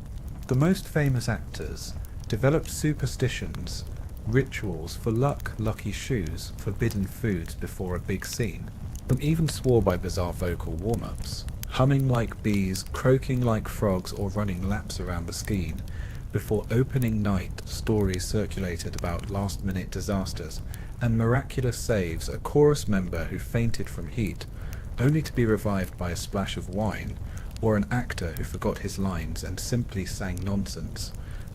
The most famous actors developed superstitions, rituals for luck, lucky shoes, forbidden foods before a big scene. Some even swore by bizarre vocal warm-ups, humming like bees, croaking like frogs, or running laps around the scene. Before opening night, stories circulated about last-minute disasters and miraculous saves, a chorus member who fainted from heat, only to be revived by a splash of wine, or an actor who forgot his lines and simply sang nonsense,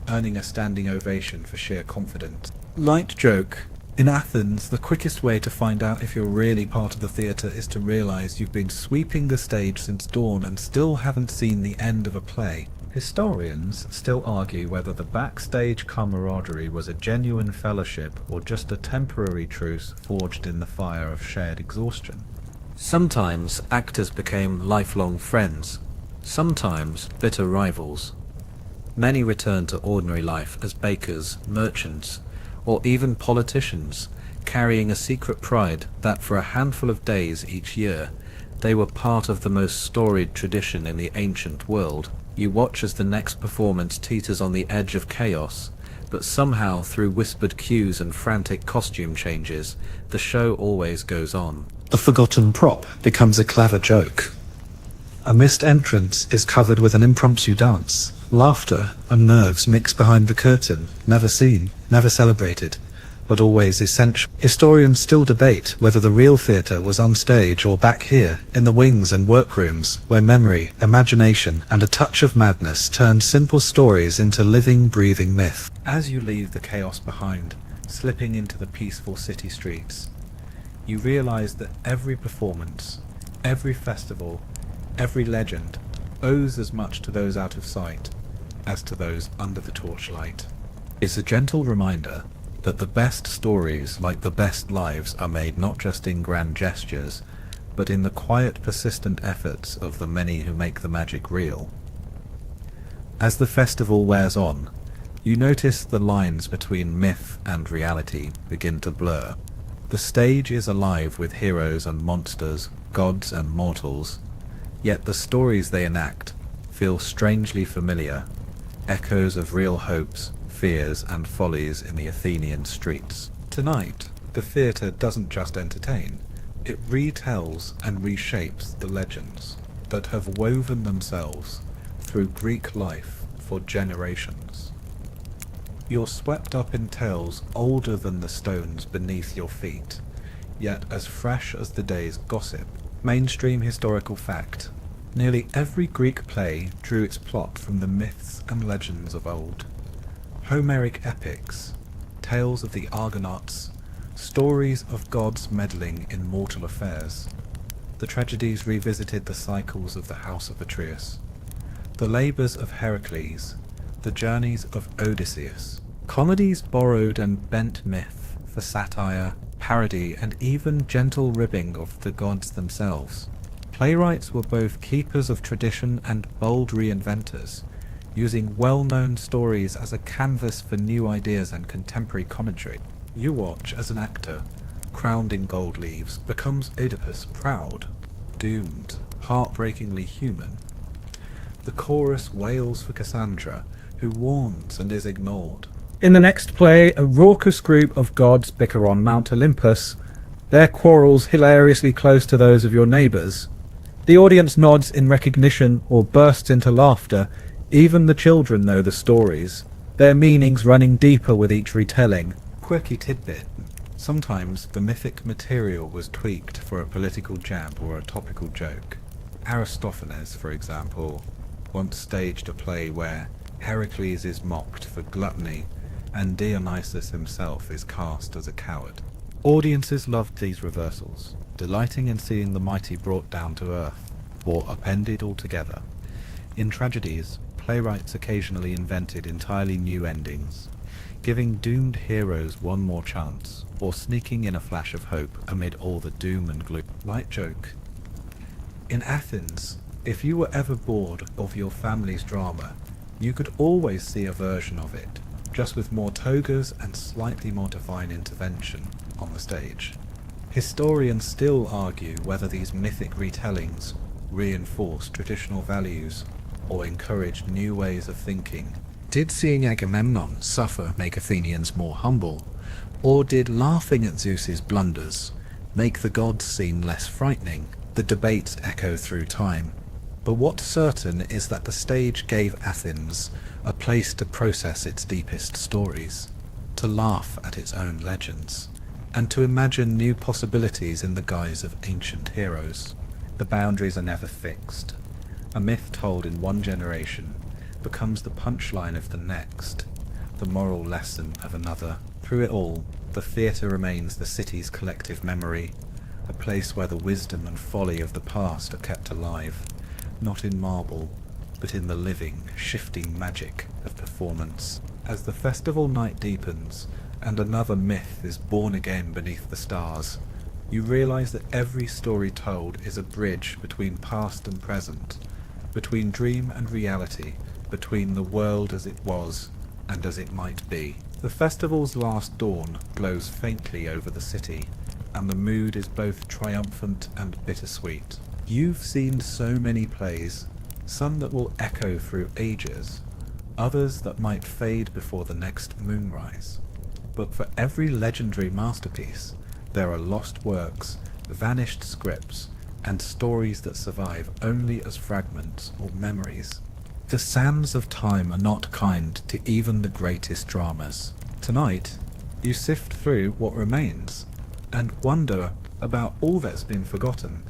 earning a standing ovation for sheer confidence. Light joke. In Athens, the quickest way to find out if you're really part of the theatre is to realise you've been sweeping the stage since dawn and still haven't seen the end of a play. Historians still argue whether the backstage camaraderie was a genuine fellowship or just a temporary truce forged in the fire of shared exhaustion. Sometimes actors became lifelong friends, sometimes bitter rivals. Many returned to ordinary life as bakers, merchants, or even politicians, carrying a secret pride that for a handful of days each year, they were part of the most storied tradition in the ancient world. You watch as the next performance teeters on the edge of chaos, but somehow through whispered cues and frantic costume changes, the show always goes on. A forgotten prop becomes a clever joke. A missed entrance is covered with an impromptu dance. Laughter and nerves mix behind the curtain, never seen, never celebrated, but always essential. Historians still debate whether the real theatre was on stage or back here, in the wings and workrooms, where memory, imagination, and a touch of madness turned simple stories into living, breathing myth. As you leave the chaos behind, slipping into the peaceful city streets, you realise that every performance, Every festival, every legend, owes as much to those out of sight as to those under the torchlight. It's a gentle reminder that the best stories, like the best lives, are made not just in grand gestures, but in the quiet, persistent efforts of the many who make the magic real. As the festival wears on, you notice the lines between myth and reality begin to blur. The stage is alive with heroes and monsters, gods and mortals, yet the stories they enact feel strangely familiar, echoes of real hopes, fears and follies in the Athenian streets. Tonight, the theatre doesn't just entertain, it retells and reshapes the legends that have woven themselves through Greek life for generations. You're swept up in tales older than the stones beneath your feet, yet as fresh as the day's gossip. Mainstream historical fact. Nearly every Greek play drew its plot from the myths and legends of old. Homeric epics, tales of the Argonauts, stories of gods meddling in mortal affairs. The tragedies revisited the cycles of the House of Atreus, the labours of Heracles, the journeys of Odysseus. Comedies borrowed and bent myth for satire, parody, and even gentle ribbing of the gods themselves. Playwrights were both keepers of tradition and bold reinventors, using well-known stories as a canvas for new ideas and contemporary commentary. You watch as an actor, crowned in gold leaves, becomes Oedipus, proud, doomed, heartbreakingly human. The chorus wails for Cassandra, who warns and is ignored. In the next play, a raucous group of gods bicker on Mount Olympus, their quarrels hilariously close to those of your neighbours. The audience nods in recognition or bursts into laughter. Even the children know the stories, their meanings running deeper with each retelling. Quirky tidbit. Sometimes the mythic material was tweaked for a political jab or a topical joke. Aristophanes, for example, once staged a play where Heracles is mocked for gluttony and Dionysus himself is cast as a coward. Audiences loved these reversals, delighting in seeing the mighty brought down to earth, or upended altogether. In tragedies, playwrights occasionally invented entirely new endings, giving doomed heroes one more chance, or sneaking in a flash of hope amid all the doom and gloom. Light joke. In Athens, if you were ever bored of your family's drama, you could always see a version of it, just with more togas and slightly more divine intervention on the stage. Historians still argue whether these mythic retellings reinforce traditional values or encourage new ways of thinking. Did seeing Agamemnon suffer make Athenians more humble, or did laughing at Zeus's blunders make the gods seem less frightening? The debates echo through time. But what's certain is that the stage gave Athens a place to process its deepest stories, to laugh at its own legends, and to imagine new possibilities in the guise of ancient heroes. The boundaries are never fixed. A myth told in one generation becomes the punchline of the next, the moral lesson of another. Through it all, the theatre remains the city's collective memory, a place where the wisdom and folly of the past are kept alive, not in marble, but in the living, shifting magic of performance. As the festival night deepens, and another myth is born again beneath the stars, you realize that every story told is a bridge between past and present, between dream and reality, between the world as it was and as it might be. The festival's last dawn glows faintly over the city, and the mood is both triumphant and bittersweet. You've seen so many plays, some that will echo through ages, others that might fade before the next moonrise. But for every legendary masterpiece, there are lost works, vanished scripts, and stories that survive only as fragments or memories. The sands of time are not kind to even the greatest dramas. Tonight, you sift through what remains, and wonder about all that's been forgotten.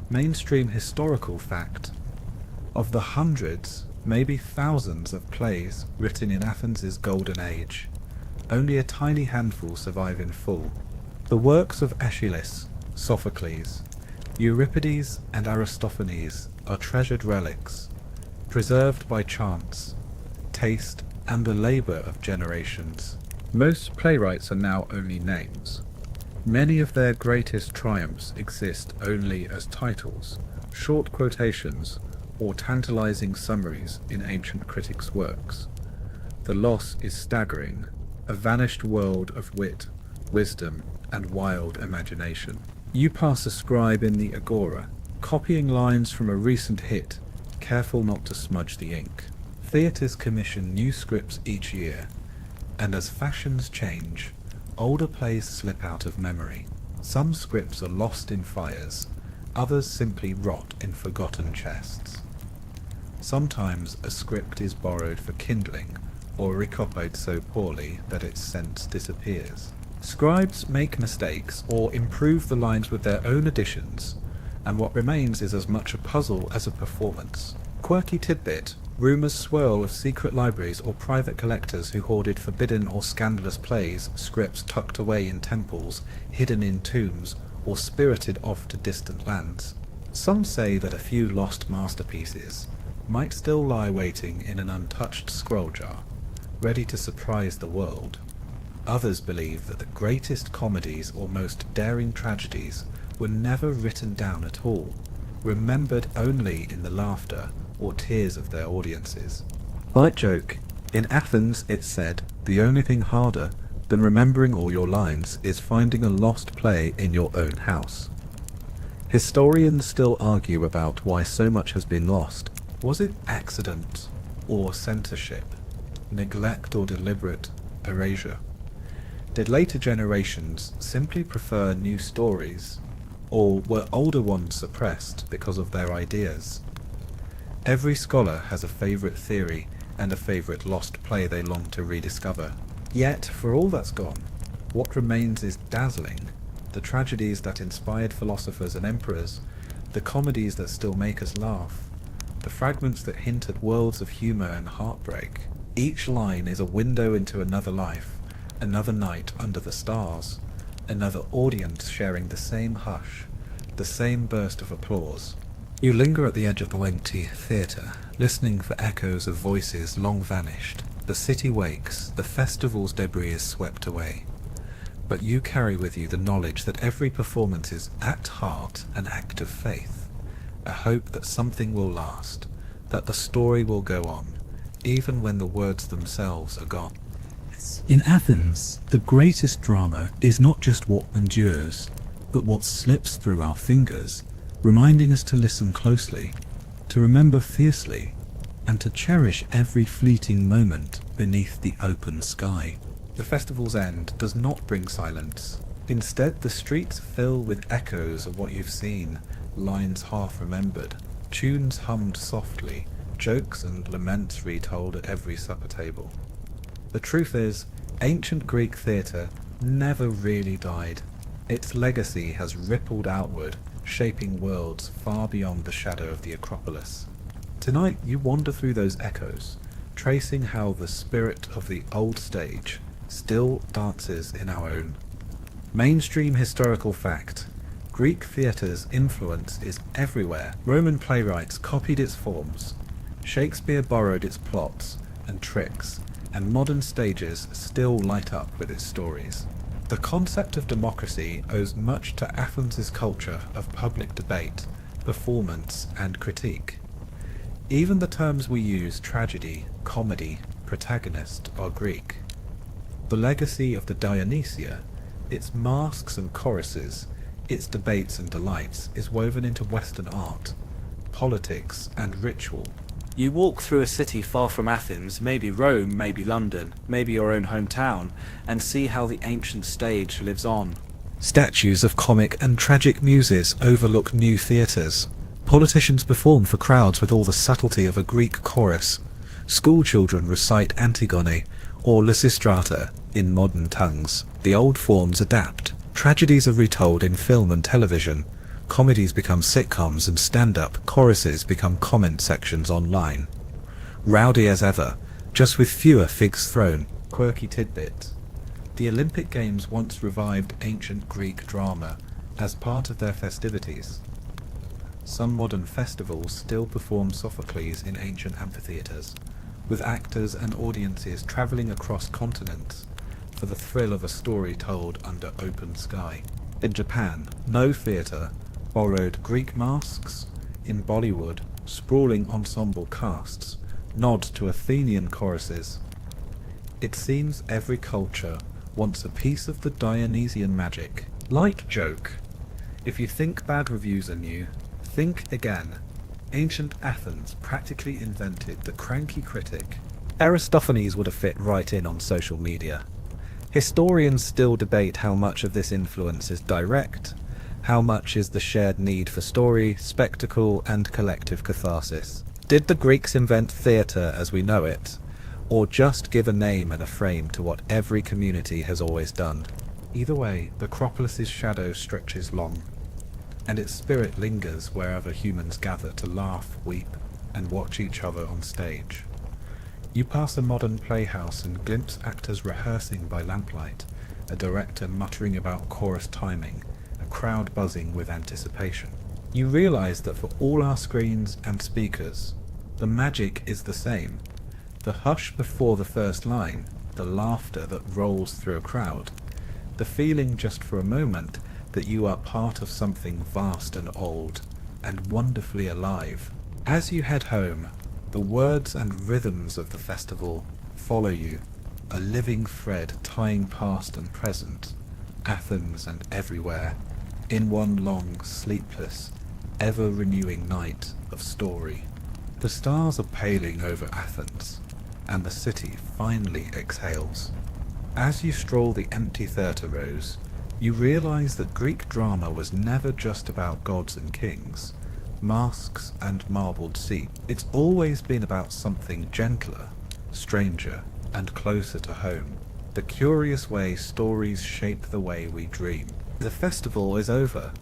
Mainstream historical fact. Of the hundreds, maybe thousands of plays written in Athens' golden age, only a tiny handful survive in full. The works of Aeschylus, Sophocles, Euripides and Aristophanes are treasured relics, preserved by chance, taste, and the labour of generations. Most playwrights are now only names. Many of their greatest triumphs exist only as titles, short quotations, or tantalizing summaries in ancient critics' works. The loss is staggering, a vanished world of wit, wisdom, and wild imagination. You pass a scribe in the agora, copying lines from a recent hit, careful not to smudge the ink. Theatres commission new scripts each year, and as fashions change, older plays slip out of memory. Some scripts are lost in fires, others simply rot in forgotten chests. Sometimes a script is borrowed for kindling, or recopied so poorly that its sense disappears. Scribes make mistakes or improve the lines with their own additions, and what remains is as much a puzzle as a performance. Quirky tidbit: rumours swirl of secret libraries or private collectors who hoarded forbidden or scandalous plays, scripts tucked away in temples, hidden in tombs, or spirited off to distant lands. Some say that a few lost masterpieces might still lie waiting in an untouched scroll jar, ready to surprise the world. Others believe that the greatest comedies or most daring tragedies were never written down at all, remembered only in the laughter or tears of their audiences. Light joke: in Athens it's said, the only thing harder than remembering all your lines is finding a lost play in your own house. Historians still argue about why so much has been lost. Was it accident or censorship, neglect or deliberate erasure? Did later generations simply prefer new stories, or were older ones suppressed because of their ideas? Every scholar has a favourite theory and a favourite lost play they long to rediscover. Yet, for all that's gone, what remains is dazzling. The tragedies that inspired philosophers and emperors, the comedies that still make us laugh, the fragments that hint at worlds of humour and heartbreak. Each line is a window into another life, another night under the stars, another audience sharing the same hush, the same burst of applause. You linger at the edge of the empty theatre, listening for echoes of voices long vanished. The city wakes, the festival's debris is swept away. But you carry with you the knowledge that every performance is, at heart, an act of faith, a hope that something will last, that the story will go on, even when the words themselves are gone. In Athens, the greatest drama is not just what endures, but what slips through our fingers, reminding us to listen closely, to remember fiercely, and to cherish every fleeting moment beneath the open sky. The festival's end does not bring silence. Instead, the streets fill with echoes of what you've seen, lines half remembered, tunes hummed softly, jokes and laments retold at every supper table. The truth is, ancient Greek theatre never really died. Its legacy has rippled outward, shaping worlds far beyond the shadow of the Acropolis. Tonight you wander through those echoes, tracing how the spirit of the old stage still dances in our own. Mainstream historical fact: Greek theatre's influence is everywhere. Roman playwrights copied its forms, Shakespeare borrowed its plots and tricks, and modern stages still light up with its stories. The concept of democracy owes much to Athens' culture of public debate, performance, and critique. Even the terms we use, tragedy, comedy, protagonist, are Greek. The legacy of the Dionysia, its masks and choruses, its debates and delights, is woven into Western art, politics, and ritual. You walk through a city far from Athens, maybe Rome, maybe London, maybe your own hometown, and see how the ancient stage lives on. Statues of comic and tragic muses overlook new theatres. Politicians perform for crowds with all the subtlety of a Greek chorus. Schoolchildren recite Antigone or Lysistrata in modern tongues. The old forms adapt. Tragedies are retold in film and television. Comedies become sitcoms and stand-up. Choruses become comment sections online. Rowdy as ever, just with fewer figs thrown. Quirky tidbit: the Olympic Games once revived ancient Greek drama as part of their festivities. Some modern festivals still perform Sophocles in ancient amphitheatres, with actors and audiences travelling across continents for the thrill of a story told under open sky. In Japan, no theatre borrowed Greek masks. In Bollywood, sprawling ensemble casts nod to Athenian choruses. It seems every culture wants a piece of the Dionysian magic. Light joke. If you think bad reviews are new, think again. Ancient Athens practically invented the cranky critic. Aristophanes would have fit right in on social media. Historians still debate how much of this influence is direct, how much is the shared need for story, spectacle, and collective catharsis. Did the Greeks invent theatre as we know it, or just give a name and a frame to what every community has always done? Either way, the Acropolis's shadow stretches long, and its spirit lingers wherever humans gather to laugh, weep, and watch each other on stage. You pass a modern playhouse and glimpse actors rehearsing by lamplight, a director muttering about chorus timing, a crowd buzzing with anticipation. You realise that for all our screens and speakers, the magic is the same. The hush before the first line, the laughter that rolls through a crowd, the feeling just for a moment that you are part of something vast and old, and wonderfully alive. As you head home, the words and rhythms of the festival follow you, a living thread tying past and present, Athens and everywhere, in one long, sleepless, ever-renewing night of story. The stars are paling over Athens, and the city finally exhales. As you stroll the empty theatre rows, you realise that Greek drama was never just about gods and kings, masks and marbled seats. It's always been about something gentler, stranger, and closer to home. The curious way stories shape the way we dream. The festival is over,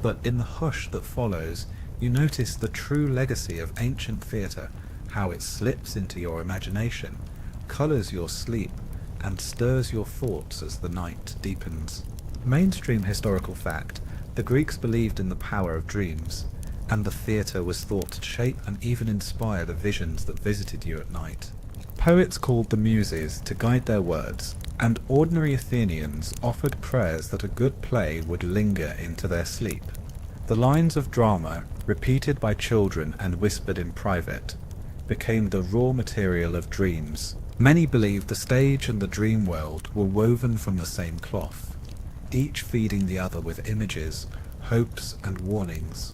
but in the hush that follows, you notice the true legacy of ancient theatre, how it slips into your imagination, colours your sleep, and stirs your thoughts as the night deepens. Mainstream historical fact, the Greeks believed in the power of dreams, and the theatre was thought to shape and even inspire the visions that visited you at night. Poets called the Muses to guide their words, and ordinary Athenians offered prayers that a good play would linger into their sleep. The lines of drama, repeated by children and whispered in private, became the raw material of dreams. Many believed the stage and the dream world were woven from the same cloth, each feeding the other with images, hopes, and warnings.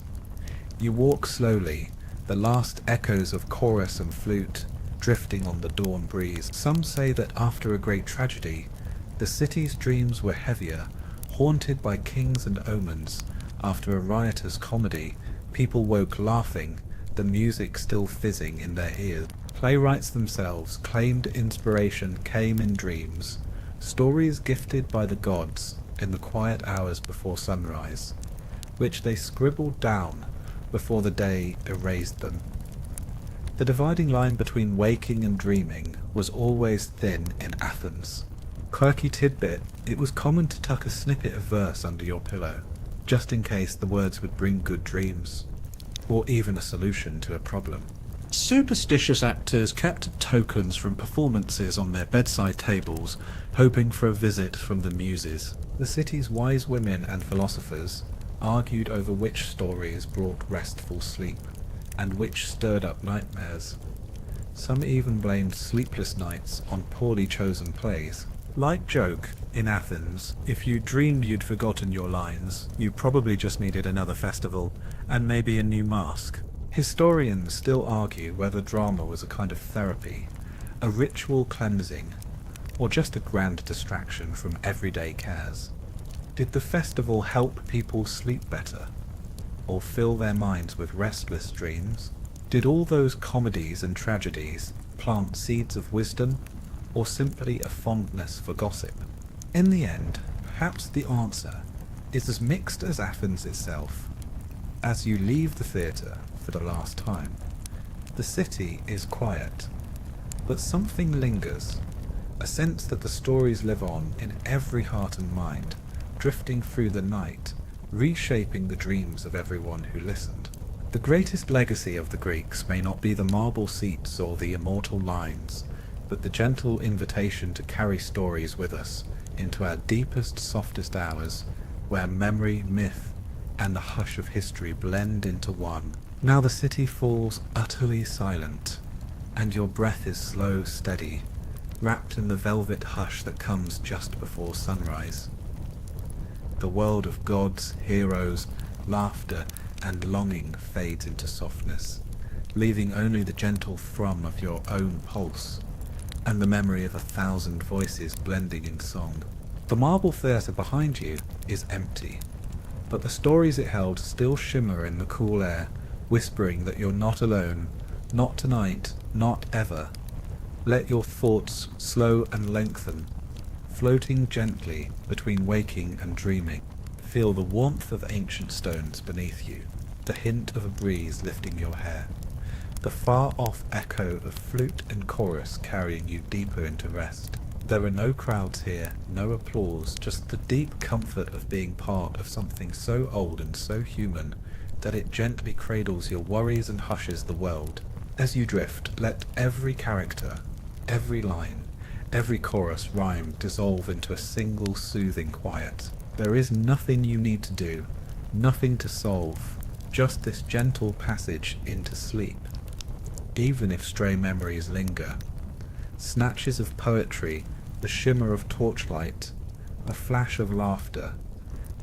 You walk slowly, the last echoes of chorus and flute drifting on the dawn breeze. Some say that after a great tragedy, the city's dreams were heavier, haunted by kings and omens. After a riotous comedy, people woke laughing, the music still fizzing in their ears. Playwrights themselves claimed inspiration came in dreams, stories gifted by the gods in the quiet hours before sunrise, which they scribbled down before the day erased them. The dividing line between waking and dreaming was always thin in Athens. Quirky tidbit, it was common to tuck a snippet of verse under your pillow, just in case the words would bring good dreams, or even a solution to a problem. Superstitious actors kept tokens from performances on their bedside tables, hoping for a visit from the Muses. The city's wise women and philosophers argued over which stories brought restful sleep, and which stirred up nightmares. Some even blamed sleepless nights on poorly chosen plays. Light joke, in Athens, if you dreamed you'd forgotten your lines, you probably just needed another festival, and maybe a new mask. Historians still argue whether drama was a kind of therapy, a ritual cleansing, or just a grand distraction from everyday cares. Did the festival help people sleep better, or fill their minds with restless dreams? Did all those comedies and tragedies plant seeds of wisdom, or simply a fondness for gossip? In the end, perhaps the answer is as mixed as Athens itself. As you leave the theatre for the last time, the city is quiet, but something lingers, a sense that the stories live on in every heart and mind, drifting through the night, reshaping the dreams of everyone who listened. The greatest legacy of the Greeks may not be the marble seats or the immortal lines, but the gentle invitation to carry stories with us into our deepest, softest hours, where memory, myth, and the hush of history blend into one. Now the city falls utterly silent, and your breath is slow, steady, wrapped in the velvet hush that comes just before sunrise. The world of gods, heroes, laughter, and longing fades into softness, leaving only the gentle thrum of your own pulse, and the memory of 1,000 voices blending in song. The marble theatre behind you is empty, but the stories it held still shimmer in the cool air, whispering that you're not alone, not tonight, not ever. Let your thoughts slow and lengthen, floating gently between waking and dreaming. Feel the warmth of ancient stones beneath you, the hint of a breeze lifting your hair, the far-off echo of flute and chorus carrying you deeper into rest. There are no crowds here, no applause, just the deep comfort of being part of something so old and so human that it gently cradles your worries and hushes the world. As you drift, let every character, every line, every chorus rhyme dissolve into a single soothing quiet. There is nothing you need to do, nothing to solve, just this gentle passage into sleep. Even if stray memories linger, snatches of poetry, the shimmer of torchlight, a flash of laughter,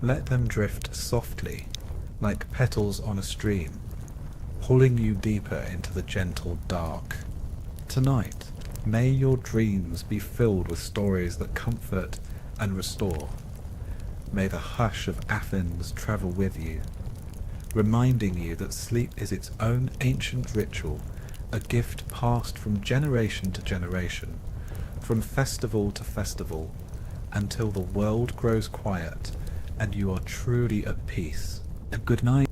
let them drift softly, like petals on a stream, pulling you deeper into the gentle dark. Tonight, may your dreams be filled with stories that comfort and restore. May the hush of Athens travel with you, reminding you that sleep is its own ancient ritual, a gift passed from generation to generation, from festival to festival, until the world grows quiet and you are truly at peace. A good night.